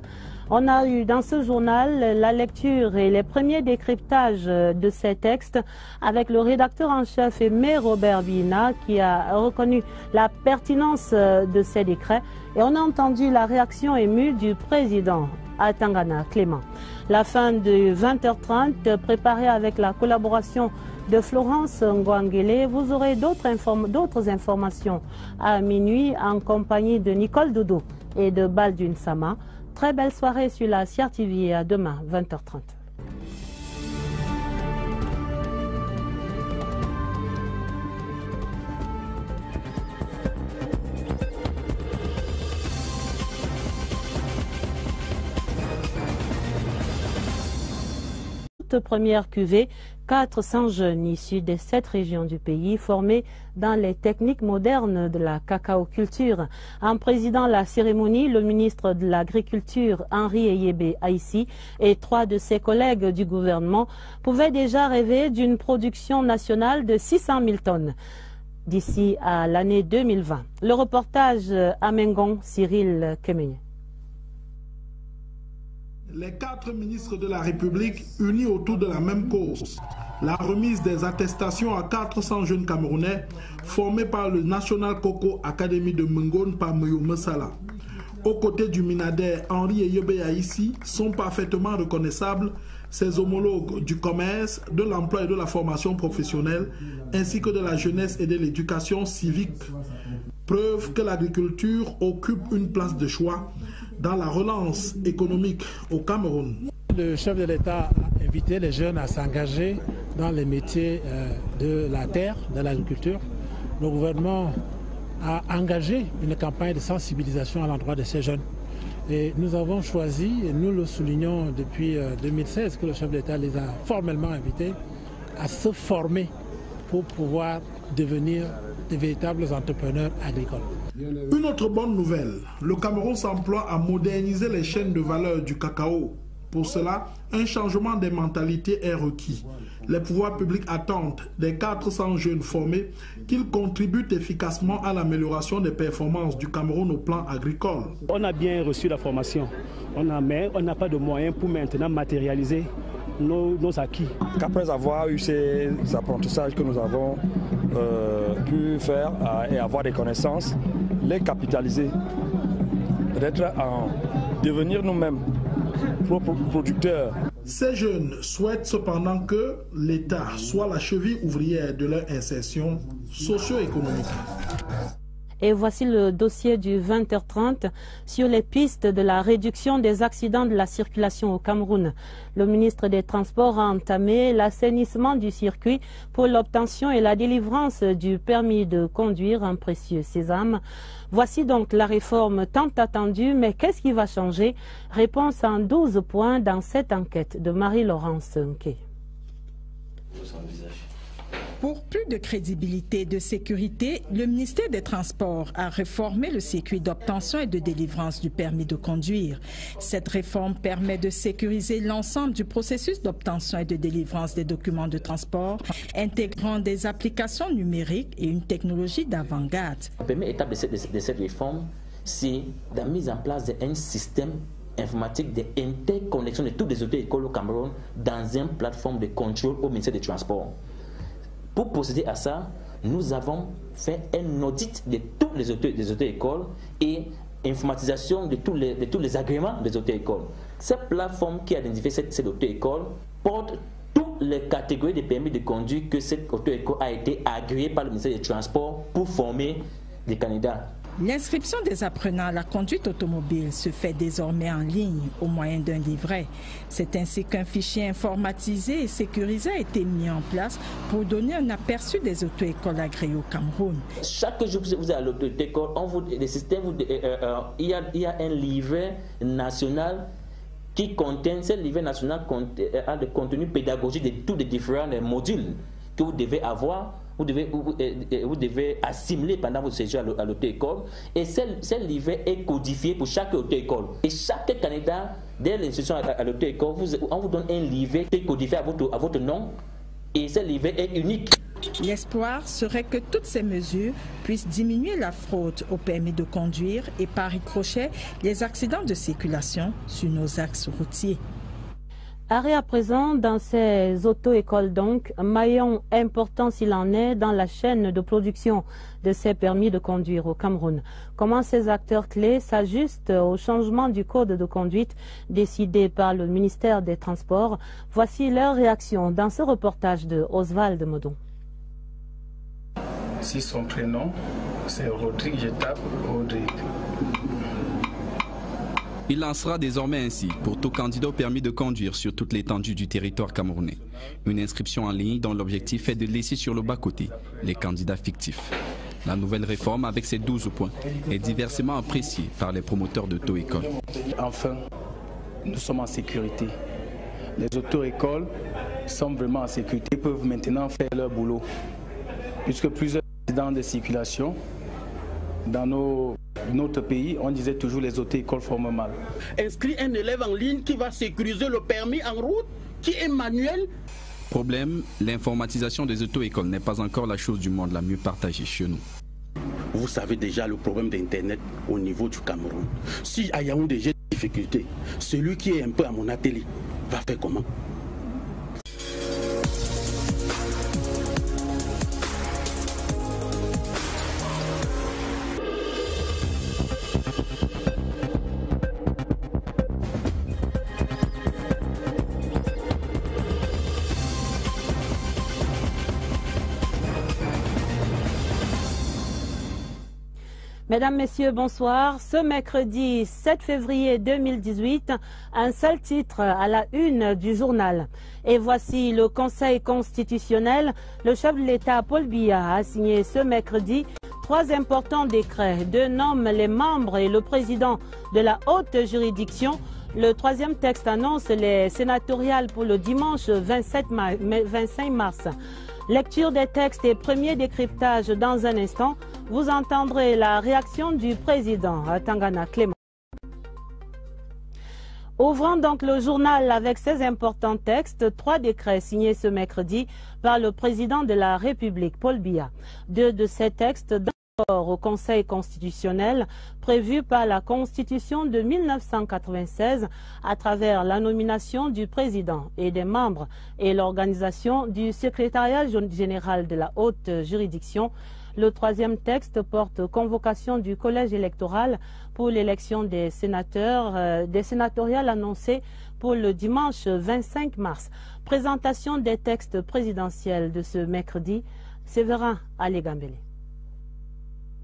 On a eu dans ce journal la lecture et les premiers décryptages de ces textes avec le rédacteur en chef Aimé Robert Bina qui a reconnu la pertinence de ces décrets et on a entendu la réaction émue du président Atangana Clément. La fin de 20h30 préparée avec la collaboration de Florence Ngwangele. Vous aurez d'autres informations à minuit en compagnie de Nicole Dodo et de Baldwin Sama. Très belle soirée sur la CRTV et à demain, 20h30. Première cuvée, 400 jeunes issus des 7 régions du pays formés dans les techniques modernes de la cacaoculture. En présidant la cérémonie, le ministre de l'Agriculture, Henri Eyebe Aïssi, et 3 de ses collègues du gouvernement pouvaient déjà rêver d'une production nationale de 600 000 tonnes d'ici à l'année 2020. Le reportage à Mengon, Cyril Kemenye. Les 4 ministres de la République unis autour de la même cause, la remise des attestations à 400 jeunes Camerounais formés par le National Coco Academy de Mengon par Moyo Sala. Aux côtés du Minader Henri Eyebe Aïssi sont parfaitement reconnaissables ses homologues du commerce, de l'emploi et de la formation professionnelle, ainsi que de la jeunesse et de l'éducation civique. Preuve que l'agriculture occupe une place de choix dans la relance économique au Cameroun. Le chef de l'État a invité les jeunes à s'engager dans les métiers de la terre, de l'agriculture. Le gouvernement a engagé une campagne de sensibilisation à l'endroit de ces jeunes. Et nous avons choisi, et nous le soulignons depuis 2016, que le chef de l'État les a formellement invités à se former pour pouvoir devenir de véritables entrepreneurs agricoles. Une autre bonne nouvelle, le Cameroun s'emploie à moderniser les chaînes de valeur du cacao. Pour cela, un changement des mentalités est requis. Les pouvoirs publics attendent des 400 jeunes formés qu'ils contribuent efficacement à l'amélioration des performances du Cameroun au plan agricole. On a bien reçu la formation, mais on n'a pas de moyens pour maintenant matérialiser nos acquis. Qu'après avoir eu ces apprentissages que nous avons pu faire et avoir des connaissances, les capitaliser, peut-être en devenir nous-mêmes propres producteurs. Ces jeunes souhaitent cependant que l'État soit la cheville ouvrière de leur insertion socio-économique. Et voici le dossier du 20h30 sur les pistes de la réduction des accidents de la circulation au Cameroun. Le ministre des Transports a entamé l'assainissement du circuit pour l'obtention et la délivrance du permis de conduire, un précieux sésame. Voici donc la réforme tant attendue, mais qu'est-ce qui va changer? Réponse en 12 points dans cette enquête de Marie-Laurence Nké. Pour plus de crédibilité et de sécurité, le ministère des Transports a réformé le circuit d'obtention et de délivrance du permis de conduire. Cette réforme permet de sécuriser l'ensemble du processus d'obtention et de délivrance des documents de transport, intégrant des applications numériques et une technologie d'avant-garde. La première étape de cette réforme, c'est la mise en place d'un système informatique d'interconnexion de toutes les auto-écoles au Cameroun dans une plateforme de contrôle au ministère des Transports. Pour procéder à ça, nous avons fait un audit de toutes les auto-écoles et informatisation de tous les agréments des auto-écoles. Cette plateforme qui a identifié cette auto-école porte toutes les catégories de permis de conduire que cette auto-école a été agréée par le ministère des Transports pour former des candidats. L'inscription des apprenants à la conduite automobile se fait désormais en ligne au moyen d'un livret. C'est ainsi qu'un fichier informatisé et sécurisé a été mis en place pour donner un aperçu des auto-écoles agréées au Cameroun. Chaque jour que vous êtes à l'auto-école, il y a un livret national qui contient, ce livret national a le contenu pédagogique de tous les différents modules que vous devez avoir. Vous devez assimiler pendant votre séjour à l'auto-école. Et ce livret est codifié pour chaque auto-école. Et chaque candidat, dès l'inscription à l'auto-école, on vous donne un livret qui est codifié à votre nom. Et ce livret est unique. L'espoir serait que toutes ces mesures puissent diminuer la fraude au permis de conduire et par ricochet les accidents de circulation sur nos axes routiers. Arrêt à présent dans ces auto-écoles donc, maillon important s'il en est dans la chaîne de production de ces permis de conduire au Cameroun. Comment ces acteurs clés s'ajustent au changement du code de conduite décidé par le ministère des Transports? Voici leur réaction dans ce reportage de Oswald Modon. Si son prénom, c'est Rodrigue, je tape Rodrigue. Il lancera désormais ainsi pour tout candidat au permis de conduire sur toute l'étendue du territoire camerounais. Une inscription en ligne dont l'objectif est de laisser sur le bas-côté les candidats fictifs. La nouvelle réforme, avec ses 12 points, est diversement appréciée par les promoteurs d'auto-écoles. Enfin, nous sommes en sécurité. Les auto-écoles sont vraiment en sécurité, ils peuvent maintenant faire leur boulot. Puisque plusieurs accidents de circulation dans notre pays, on disait toujours les auto-écoles forment mal. Inscrit un élève en ligne qui va sécuriser le permis en route, qui est manuel. Problème, l'informatisation des auto-écoles n'est pas encore la chose du monde la mieux partagée chez nous. Vous savez déjà le problème d'Internet au niveau du Cameroun. Si à Yaoundé j'ai des difficultés, celui qui est un peu à mon atelier va faire comment? Mesdames, Messieurs, bonsoir. Ce mercredi 7 février 2018, un seul titre à la une du journal. Et voici le Conseil constitutionnel. Le chef de l'État, Paul Biya, a signé ce mercredi 3 importants décrets, 2 nomment les membres et le président de la haute juridiction. Le 3e texte annonce les sénatoriales pour le dimanche 25 mars. Lecture des textes et premier décryptage dans un instant. Vous entendrez la réaction du président Tangana Clément. Ouvrant donc le journal avec ces importants textes, 3 décrets signés ce mercredi par le président de la République, Paul Biya. 2 de ces textes d'accord au Conseil constitutionnel prévus par la Constitution de 1996 à travers la nomination du président et des membres et l'organisation du secrétariat général de la haute juridiction. Le 3e texte porte convocation du collège électoral pour l'élection des sénateurs, des sénatoriales annoncées pour le dimanche 25 mars. Présentation des textes présidentiels de ce mercredi. Séverin Alégambélé.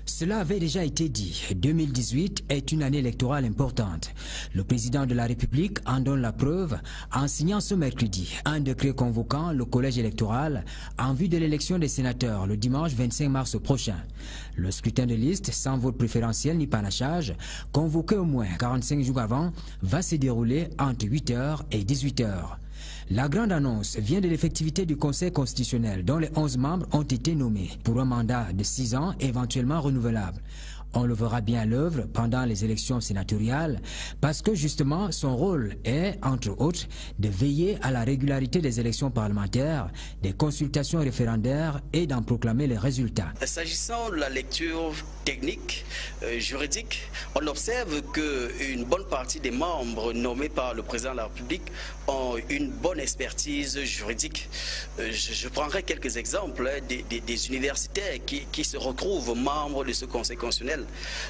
Cela avait déjà été dit. 2018 est une année électorale importante. Le président de la République en donne la preuve en signant ce mercredi un décret convoquant le collège électoral en vue de l'élection des sénateurs le dimanche 25 mars prochain. Le scrutin de liste sans vote préférentiel ni panachage, convoqué au moins 45 jours avant, va se dérouler entre 8h et 18h. La grande annonce vient de l'effectivité du Conseil constitutionnel dont les 11 membres ont été nommés pour un mandat de 6 ans éventuellement renouvelable. On le verra bien à l'œuvre pendant les élections sénatoriales parce que justement son rôle est, entre autres, de veiller à la régularité des élections parlementaires, des consultations référendaires et d'en proclamer les résultats. S'agissant de la lecture technique, juridique, on observe qu'une bonne partie des membres nommés par le président de la République ont une bonne expertise juridique. Je prendrai quelques exemples des universitaires qui se retrouvent membres de ce Conseil constitutionnel constitutionnel,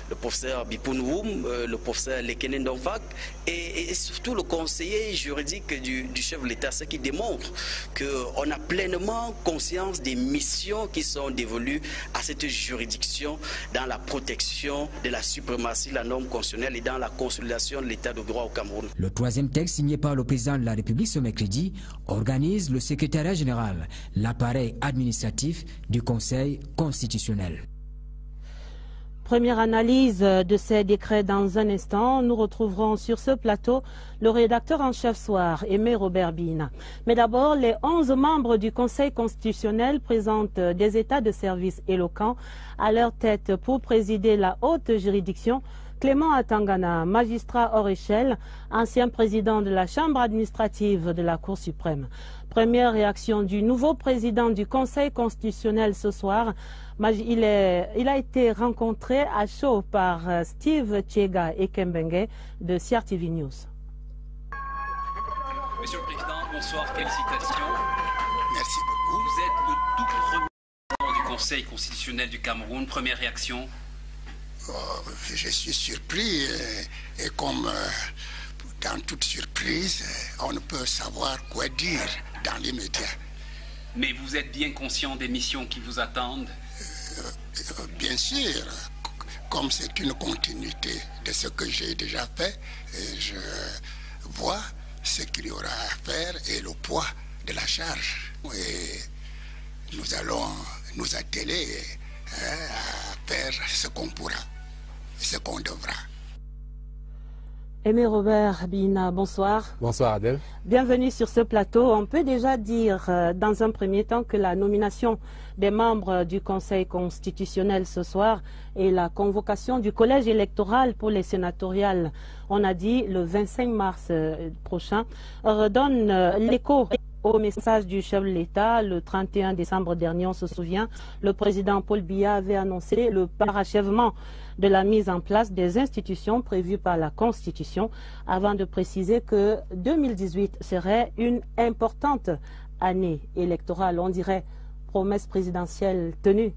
le professeur Bipoun Woum, le professeur Lekenen Donfak et surtout le conseiller juridique du chef de l'État, ce qui démontre qu'on a pleinement conscience des missions qui sont dévolues à cette juridiction dans la protection de la suprématie de la norme constitutionnelle et dans la consolidation de l'état de droit au Cameroun. Le troisième texte signé par le président de la République ce mercredi organise le secrétariat général, l'appareil administratif du Conseil constitutionnel. Première analyse de ces décrets dans un instant. Nous retrouverons sur ce plateau le rédacteur en chef soir, Aimé Robert Bina. Mais d'abord, les 11 membres du Conseil constitutionnel présentent des états de service éloquents à leur tête pour présider la haute juridiction. Clément Atangana, magistrat hors échelle, ancien président de la Chambre administrative de la Cour suprême. Première réaction du nouveau président du Conseil constitutionnel ce soir. Il a été rencontré à chaud par Steve Tchega et Kembenge de CRTV News. Monsieur le Président, bonsoir, félicitations. Merci beaucoup. Vous êtes le tout premier président du Conseil constitutionnel du Cameroun. Première réaction? Je suis surpris et comme dans toute surprise, on ne peut savoir quoi dire dans l'immédiat. Mais vous êtes bien conscient des missions qui vous attendent? Bien sûr, comme c'est une continuité de ce que j'ai déjà fait, je vois ce qu'il y aura à faire et le poids de la charge. Et nous allons nous atteler à faire ce qu'on pourra, ce qu'on devra. Aimé Robert Bina, bonsoir. Bonsoir Adèle. Bienvenue sur ce plateau. On peut déjà dire dans un premier temps que la nomination des membres du Conseil constitutionnel ce soir et la convocation du collège électoral pour les sénatoriales, on a dit le 25 mars prochain, redonne l'écho au message du chef de l'État. Le 31 décembre dernier, on se souvient, le président Paul Biya avait annoncé le parachèvement de la mise en place des institutions prévues par la Constitution, avant de préciser que 2018 serait une importante année électorale. On dirait promesse présidentielle tenue.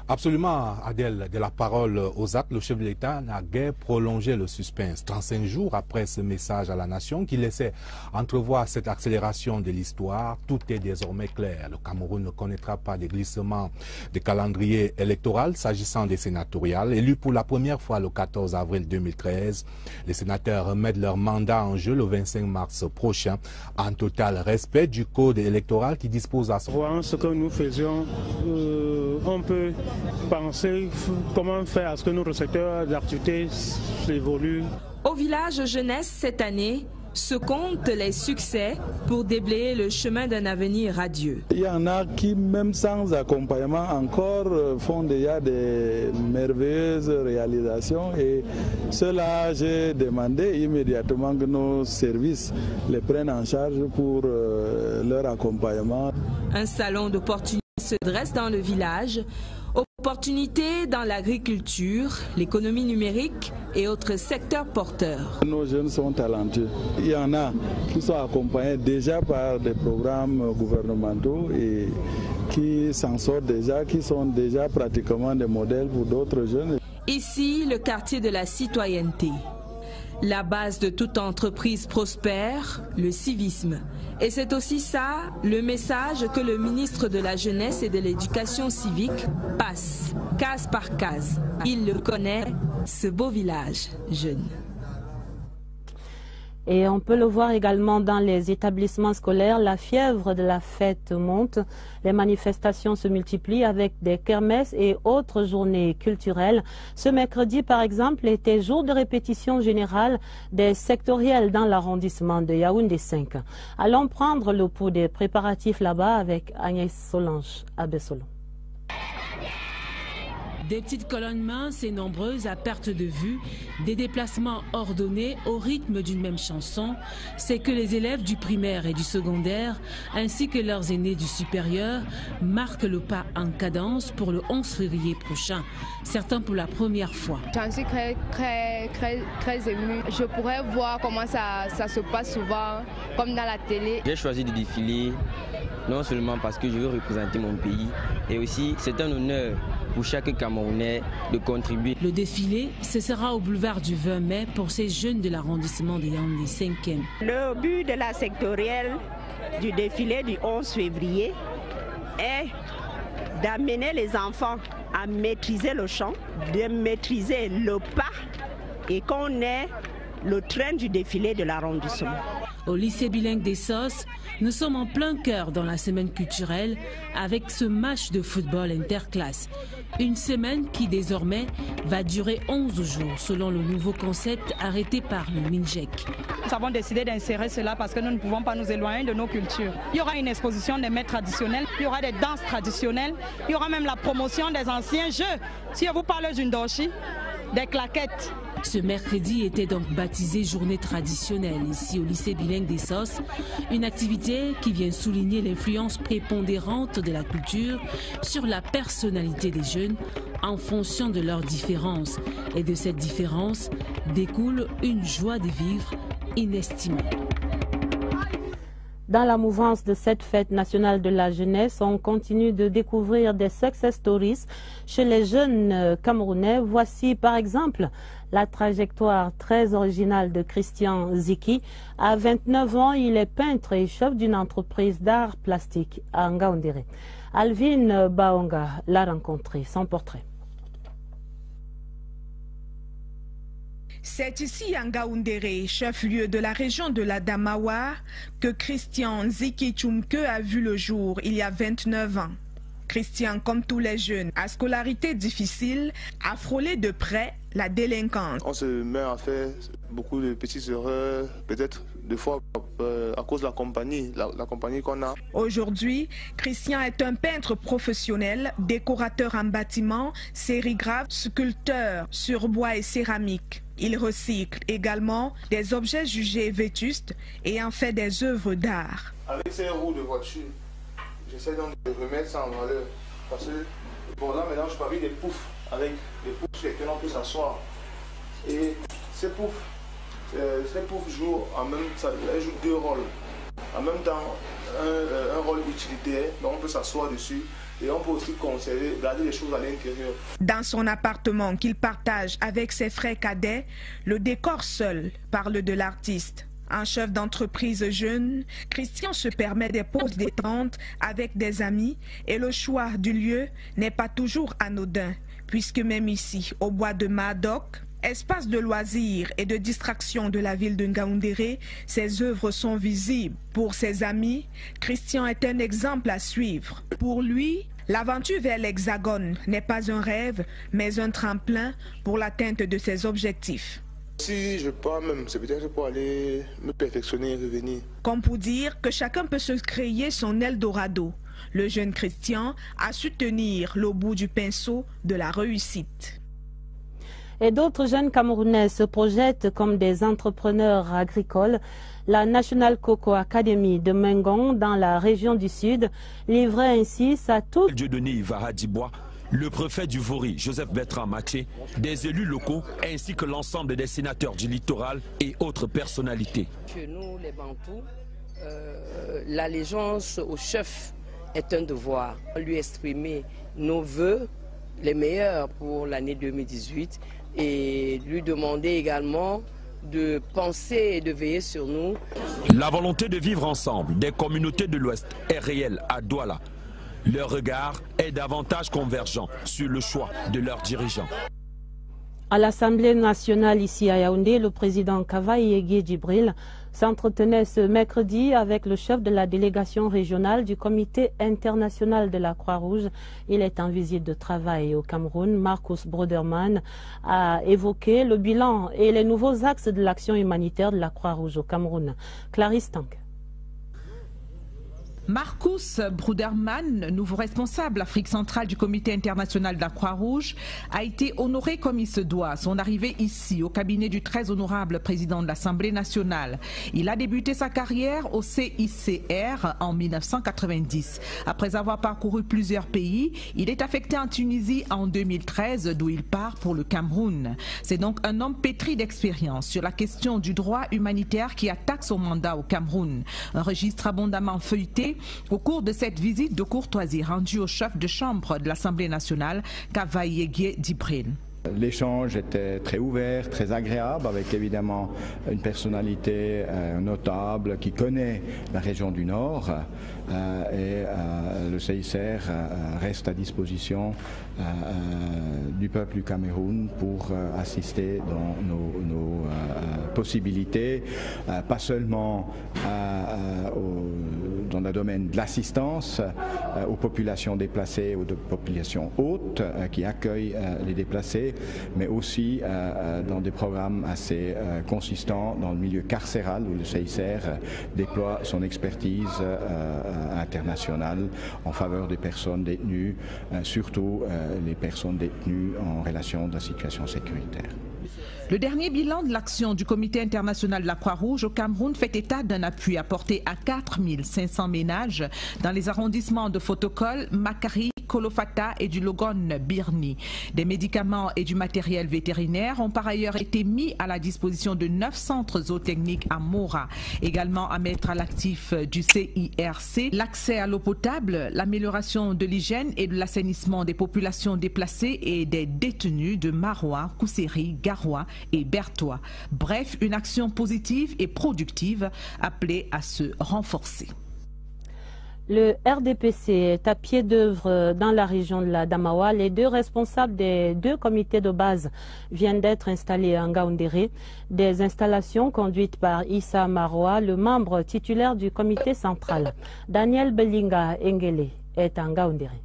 Absolument, Adèle. De la parole aux actes, le chef de l'État n'a guère prolongé le suspense. 35 jours après ce message à la nation qui laissait entrevoir cette accélération de l'histoire, tout est désormais clair. Le Cameroun ne connaîtra pas de glissement de calendrier électoral s'agissant des sénatoriales. Élus pour la première fois le 14 avril 2013, les sénateurs remettent leur mandat en jeu le 25 mars prochain, en total respect du code électoral qui dispose à son... Voyant ce que nous faisions, on peut penser comment faire à ce que notre secteur d'activité évolue. Au village jeunesse cette année, se comptent les succès pour déblayer le chemin d'un avenir radieux. Il y en a qui, même sans accompagnement encore, font déjà des merveilleuses réalisations et cela, j'ai demandé immédiatement que nos services les prennent en charge pour leur accompagnement. Un salon d'opportunités se dresse dans le village. Opportunités dans l'agriculture, l'économie numérique et autres secteurs porteurs. Nos jeunes sont talentueux. Il y en a qui sont accompagnés déjà par des programmes gouvernementaux et qui s'en sortent déjà, qui sont déjà pratiquement des modèles pour d'autres jeunes. Ici, le quartier de la citoyenneté. La base de toute entreprise prospère, le civisme. Et c'est aussi ça, le message que le ministre de la Jeunesse et de l'Éducation civique passe, case par case. Il le connaît, ce beau village jeune. Et on peut le voir également dans les établissements scolaires, la fièvre de la fête monte. Les manifestations se multiplient avec des kermesses et autres journées culturelles. Ce mercredi, par exemple, était jour de répétition générale des sectoriels dans l'arrondissement de Yaoundé 5. Allons prendre le pouls des préparatifs là-bas avec Agnès Solange Abessolo. Des petites colonnes minces et nombreuses à perte de vue, des déplacements ordonnés au rythme d'une même chanson, c'est que les élèves du primaire et du secondaire, ainsi que leurs aînés du supérieur, marquent le pas en cadence pour le 11 février prochain, certains pour la première fois. J'en suis très émue. Je pourrais voir comment ça se passe souvent, comme dans la télé. J'ai choisi de défiler, non seulement parce que je veux représenter mon pays, et aussi c'est un honneur pour chaque Camerounais de contribuer. Le défilé, ce sera au boulevard du 20 mai pour ces jeunes de l'arrondissement de Yaoundé 5e. Le but de la sectorielle du défilé du 11 février est d'amener les enfants à maîtriser le chant, de maîtriser le pas et qu'on ait le train du défilé de l'arrondissement. Au lycée bilingue des Sosses, nous sommes en plein cœur dans la semaine culturelle avec ce match de football interclasse. Une semaine qui désormais va durer 11 jours selon le nouveau concept arrêté par le MINJEC. Nous avons décidé d'insérer cela parce que nous ne pouvons pas nous éloigner de nos cultures. Il y aura une exposition des mets traditionnels, il y aura des danses traditionnelles, il y aura même la promotion des anciens jeux. Si je vous parle d'une doshi, des claquettes. Ce mercredi était donc baptisé journée traditionnelle ici au lycée bilingue des Sosses, une activité qui vient souligner l'influence prépondérante de la culture sur la personnalité des jeunes en fonction de leurs différences. Et de cette différence découle une joie de vivre inestimable. Dans la mouvance de cette fête nationale de la jeunesse, on continue de découvrir des success stories chez les jeunes Camerounais. Voici par exemple la trajectoire très originale de Christian Ziki. À 29 ans, il est peintre et chef d'une entreprise d'art plastique à Ngaoundéré. Alvin Baonga l'a rencontré, son portrait. C'est ici à Ngaoundéré, chef-lieu de la région de la Damawa, que Christian Ziki Chumke a vu le jour il y a 29 ans. Christian, comme tous les jeunes à scolarité difficile, a frôlé de près la délinquance. On se met à faire beaucoup de petites erreurs, peut-être des fois à cause de la compagnie, la compagnie qu'on a. Aujourd'hui, Christian est un peintre professionnel, décorateur en bâtiment, sérigraphe, sculpteur sur bois et céramique. Il recycle également des objets jugés vétustes et en fait des œuvres d'art. Avec ces roues de voiture, j'essaie donc de remettre ça en valeur. Parce que pour là, maintenant, je fabrique des poufs avec des poufs sur lesquels on peut s'asseoir. Et ces poufs jouent en même temps, elles jouent deux rôles. En même temps, un rôle utilitaire, donc on peut s'asseoir dessus. Et on peut aussi conserver, garder les choses à l'intérieur. Dans son appartement qu'il partage avec ses frères cadets, le décor seul parle de l'artiste. Un chef d'entreprise jeune, Christian se permet des pauses détentes avec des amis et le choix du lieu n'est pas toujours anodin, puisque même ici, au bois de Madoc, espace de loisirs et de distraction de la ville de Ngaoundéré, ses œuvres sont visibles. Pour ses amis, Christian est un exemple à suivre. Pour lui, l'aventure vers l'Hexagone n'est pas un rêve, mais un tremplin pour l'atteinte de ses objectifs. Si je pars même, c'est peut-être pour aller me perfectionner et revenir. Comme pour dire que chacun peut se créer son Eldorado. Le jeune Christian a su tenir le bout du pinceau de la réussite. Et d'autres jeunes Camerounais se projettent comme des entrepreneurs agricoles. La National Cocoa Academy de Mengon, dans la région du Sud, livrait ainsi sa toute... Dieudonné Ivara Dibois, le préfet du Vaury, Joseph Bertrand Maché, des élus locaux ainsi que l'ensemble des sénateurs du littoral et autres personnalités. Chez nous, les Bantous, l'allégeance au chef est un devoir. Lui exprimer nos vœux, les meilleurs pour l'année 2018, et lui demander également de penser et de veiller sur nous. La volonté de vivre ensemble des communautés de l'Ouest est réelle à Douala. Leur regard est davantage convergent sur le choix de leurs dirigeants. À l'Assemblée nationale ici à Yaoundé, le président Kavaïegui Djibril s'entretenait ce mercredi avec le chef de la délégation régionale du Comité international de la Croix-Rouge. Il est en visite de travail au Cameroun. Marcus Broderman a évoqué le bilan et les nouveaux axes de l'action humanitaire de la Croix-Rouge au Cameroun. Clarisse Tank. Marcus Bruderman, nouveau responsable Afrique centrale du Comité international de la Croix-Rouge, a été honoré comme il se doit. Son arrivée ici, au cabinet du très honorable président de l'Assemblée nationale. Il a débuté sa carrière au CICR en 1990. Après avoir parcouru plusieurs pays, il est affecté en Tunisie en 2013, d'où il part pour le Cameroun. C'est donc un homme pétri d'expérience sur la question du droit humanitaire qui attaque son mandat au Cameroun. Un registre abondamment feuilleté démontré au cours de cette visite de courtoisie rendue au chef de chambre de l'Assemblée nationale, Kavaïegué Djibril. L'échange était très ouvert, très agréable, avec évidemment une personnalité notable qui connaît la région du Nord et le CICR reste à disposition du peuple du Cameroun pour assister dans nos possibilités, pas seulement dans le domaine de l'assistance aux populations déplacées ou de populations hautes qui accueillent les déplacés, mais aussi dans des programmes assez consistants dans le milieu carcéral où le CICR déploie son expertise internationale en faveur des personnes détenues, surtout les personnes détenues en relation de la situation sécuritaire. Le dernier bilan de l'action du Comité international de la Croix-Rouge au Cameroun fait état d'un appui apporté à 4500 ménages dans les arrondissements de Fotokol, Makari, Kolofata et du Logon Birni. Des médicaments et du matériel vétérinaire ont par ailleurs été mis à la disposition de 9 centres zootechniques à Mora. Également à mettre à l'actif du CIRC, l'accès à l'eau potable, l'amélioration de l'hygiène et de l'assainissement des populations déplacées et des détenus de Marois, Kousséri, Garoua et Bertois. Bref, une action positive et productive appelée à se renforcer. Le RDPC est à pied d'œuvre dans la région de la Damawa. Les 2 responsables des 2 comités de base viennent d'être installés en Ngaoundéré. Des installations conduites par Issa Maroa, le membre titulaire du comité central. Daniel Belinga Engele est en Ngaoundéré.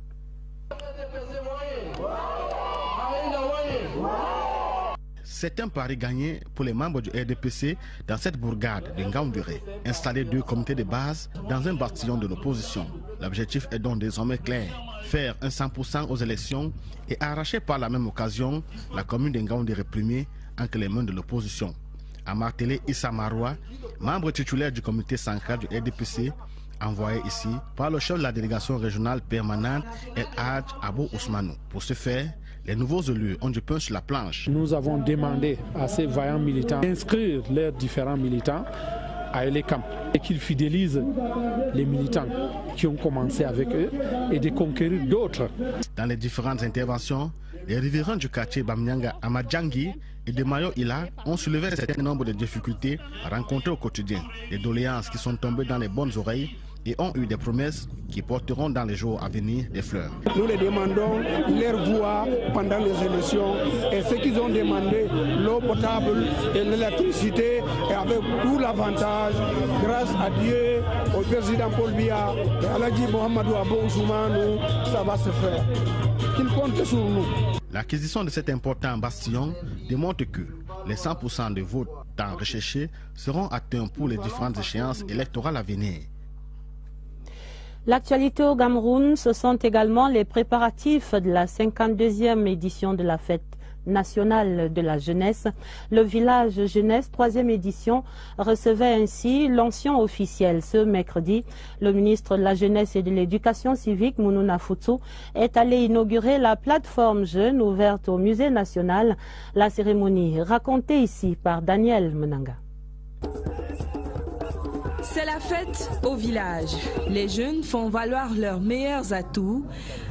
C'est un pari gagné pour les membres du RDPC dans cette bourgade de Ngaoundéré. Installer 2 comités de base dans un bastillon de l'opposition. L'objectif est donc désormais clair, faire un 100% aux élections et arracher par la même occasion la commune de Ngaoundéré réprimée entre les mains de l'opposition. A martelé Issa Maroa, membre titulaire du comité central du RDPC, envoyé ici par le chef de la délégation régionale permanente El Hadj Abou Ousmanou. Pour ce faire, les nouveaux élus ont du pain sur la planche. Nous avons demandé à ces vaillants militants d'inscrire leurs différents militants à Elekam et qu'ils fidélisent les militants qui ont commencé avec eux et de conquérir d'autres. Dans les différentes interventions, les riverains du quartier Bamnyanga, Amadjangi et de Mayo Ila ont soulevé un certain nombre de difficultés rencontrées au quotidien, des doléances qui sont tombées dans les bonnes oreilles et ont eu des promesses qui porteront dans les jours à venir des fleurs. Nous les demandons leur voix pendant les élections et ce qu'ils ont demandé, l'eau potable et l'électricité, et avec tout l'avantage, grâce à Dieu, au président Paul Biya et à Aladji Mohamedou Abou Ousmanou, ça va se faire. Qu'ils comptent sur nous. L'acquisition de cet important bastion démontre que les 100% de votes tant recherchés seront atteints pour les différentes échéances électorales à venir. L'actualité au Cameroun, ce sont également les préparatifs de la 52e édition de la fête nationale de la jeunesse. Le village jeunesse 3e édition recevait ainsi l'ancien officiel. Ce mercredi, le ministre de la jeunesse et de l'éducation civique, Mounouna Foutsou, est allé inaugurer la plateforme jeune ouverte au musée national. La cérémonie racontée ici par Daniel Menanga. C'est la fête au village. Les jeunes font valoir leurs meilleurs atouts.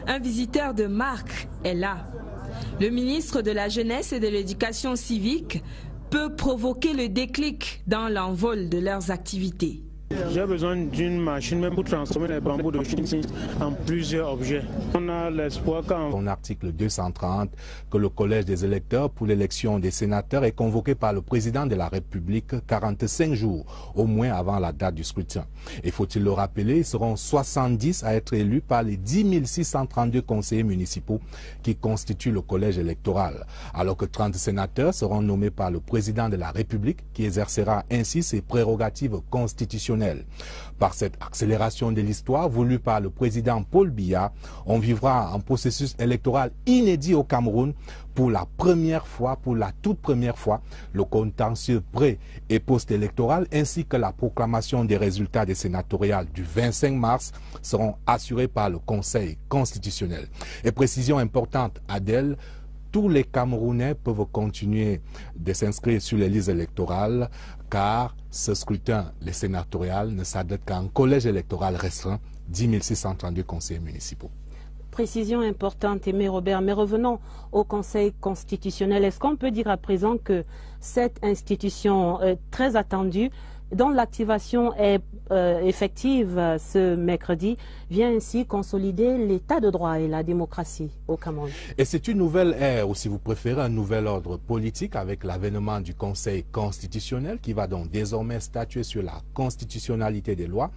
Un visiteur de marque est là. Le ministre de la Jeunesse et de l'Éducation civique peut provoquer le déclic dans l'envol de leurs activités. J'ai besoin d'une machine même pour transformer les bambous de Chine en plusieurs objets. On a l'espoir qu'en article 230 que le collège des électeurs pour l'élection des sénateurs est convoqué par le président de la République 45 jours au moins avant la date du scrutin. Et faut-il le rappeler, ils seront 70 à être élus par les 10 632 conseillers municipaux qui constituent le collège électoral, alors que 30 sénateurs seront nommés par le président de la République qui exercera ainsi ses prérogatives constitutionnelles. Par cette accélération de l'histoire voulue par le président Paul Biya, on vivra un processus électoral inédit au Cameroun. Pour la première fois, pour la toute première fois, le contentieux pré- et post-électoral ainsi que la proclamation des résultats des sénatoriales du 25 mars seront assurés par le Conseil constitutionnel. Et précision importante, Adèle, tous les Camerounais peuvent continuer de s'inscrire sur les listes électorales, car ce scrutin, les sénatoriales, ne s'adresse qu'à un collège électoral restreint, 10 632 conseillers municipaux. Précision importante, Aimé Robert, mais revenons au Conseil constitutionnel. Est-ce qu'on peut dire à présent que cette institution très attendue, dont l'activation est effective ce mercredi, vient ainsi consolider l'état de droit et la démocratie au Cameroun? Et c'est une nouvelle ère, ou si vous préférez, un nouvel ordre politique avec l'avènement du Conseil constitutionnel qui va donc désormais statuer sur la constitutionnalité des lois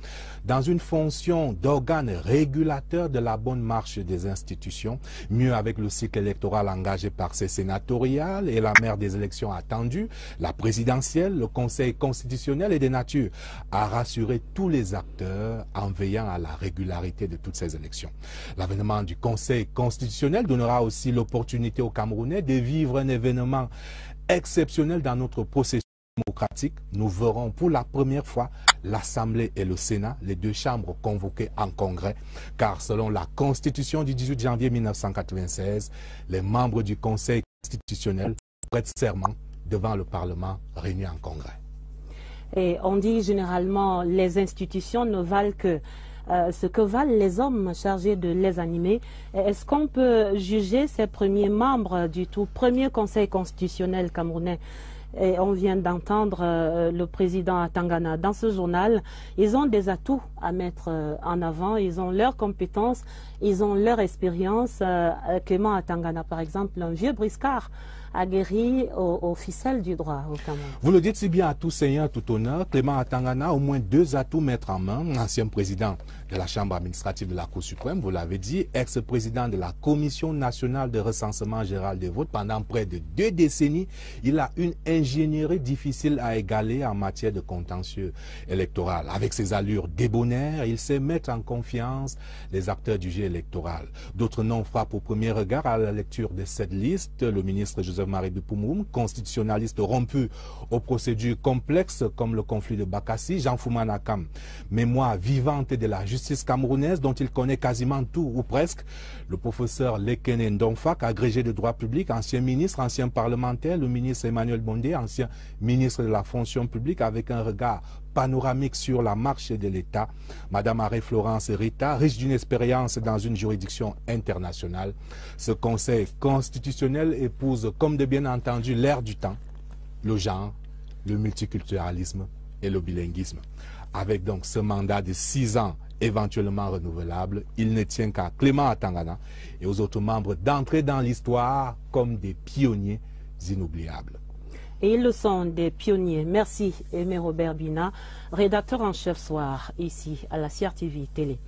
dans une fonction d'organe régulateur de la bonne marche des institutions, mieux avec le cycle électoral engagé par ces sénatoriales et la mère des élections attendues, la présidentielle, le Conseil constitutionnel est de nature à rassurer tous les acteurs en veillant à la régularité de toutes ces élections. L'avènement du Conseil constitutionnel donnera aussi l'opportunité aux Camerounais de vivre un événement exceptionnel dans notre processus démocratique. Nous verrons pour la première fois l'Assemblée et le Sénat, les deux chambres convoquées en congrès, car selon la Constitution du 18 janvier 1996, les membres du Conseil constitutionnel prêtent serment devant le Parlement réuni en congrès. Et on dit généralement les institutions ne valent que ce que valent les hommes chargés de les animer. Est-ce qu'on peut juger ces premiers membres du tout premier Conseil constitutionnel camerounais? Et on vient d'entendre le président Atangana dans ce journal. Ils ont des atouts à mettre en avant, ils ont leurs compétences, ils ont leur expérience. Clément Atangana, par exemple, un vieux briscard aguerri aux ficelles du droit au Cameroun. Vous le dites si bien, à tout seigneur, tout honneur. Clément Atangana, au moins deux atouts mettre en main. Ancien président de la Chambre administrative de la Cour suprême, vous l'avez dit, ex-président de la Commission nationale de recensement général des votes pendant près de 2 décennies. Il a une ingénierie difficile à égaler en matière de contentieux électoral. Avec ses allures débonnaires, il sait mettre en confiance les acteurs du jeu électoral. D'autres noms frappent au premier regard à la lecture de cette liste. Le ministre Joseph-Marie Bipoumoum, constitutionnaliste rompu aux procédures complexes comme le conflit de Bakassi, Jean Foumanakam, mémoire vivante de la justice camerounaise dont il connaît quasiment tout ou presque, le professeur Lekene Ndonfak, agrégé de droit public, ancien ministre, ancien parlementaire, le ministre Emmanuel Bondé, ancien ministre de la fonction publique avec un regard panoramique sur la marche de l'État, Madame Marie-Florence Rita, riche d'une expérience dans une juridiction internationale. Ce Conseil constitutionnel épouse, comme de bien entendu, l'ère du temps, le genre, le multiculturalisme et le bilinguisme. Avec donc ce mandat de 6 ans éventuellement renouvelable, il ne tient qu'à Clément Atangana et aux autres membres d'entrer dans l'histoire comme des pionniers inoubliables. Et ils le sont, des pionniers. Merci Aimé Robert Bina, rédacteur en chef soir ici à la CRTV Télé.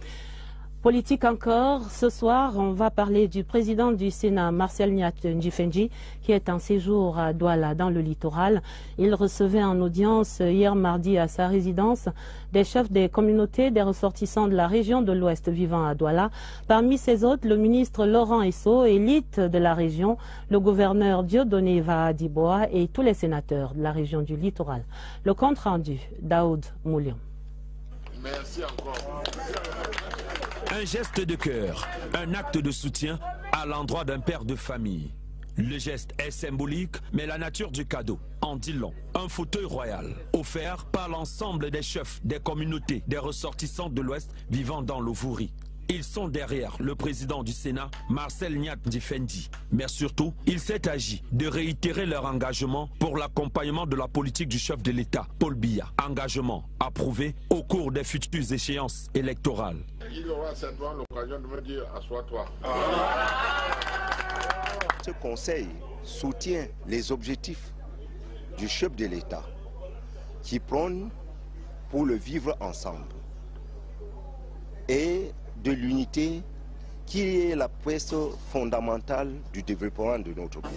Politique encore, ce soir on va parler du président du Sénat, Marcel Nyat Ndjifendji, qui est en séjour à Douala dans le littoral. Il recevait en audience hier mardi à sa résidence des chefs des communautés des ressortissants de la région de l'Ouest vivant à Douala. Parmi ces autres, le ministre Laurent Esso, élite de la région, le gouverneur Dieudonné Vaadiboa et tous les sénateurs de la région du littoral. Le compte rendu, Daoud Moulion. Merci encore. Un geste de cœur, un acte de soutien à l'endroit d'un père de famille. Le geste est symbolique, mais la nature du cadeau en dit long. Un fauteuil royal offert par l'ensemble des chefs des communautés des ressortissants de l'Ouest vivant dans l'Ovouri. Ils sont derrière le président du Sénat, Marcel Nyat Ndjifendji. Mais surtout, il s'est agi de réitérer leur engagement pour l'accompagnement de la politique du chef de l'État, Paul Biya. Engagement approuvé au cours des futures échéances électorales. Il aura certainement l'occasion de me dire « assois-toi ». Ce conseil soutient les objectifs du chef de l'État qui prône pour le vivre ensemble et de l'unité qui est la pièce fondamentale du développement de notre pays.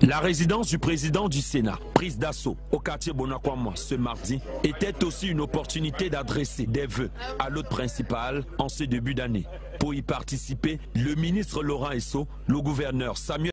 La résidence du président du Sénat, prise d'assaut au quartier Bonakwama ce mardi, était aussi une opportunité d'adresser des vœux à l'hôte principal en ce début d'année. Pour y participer, le ministre Laurent Esso, le gouverneur Samuel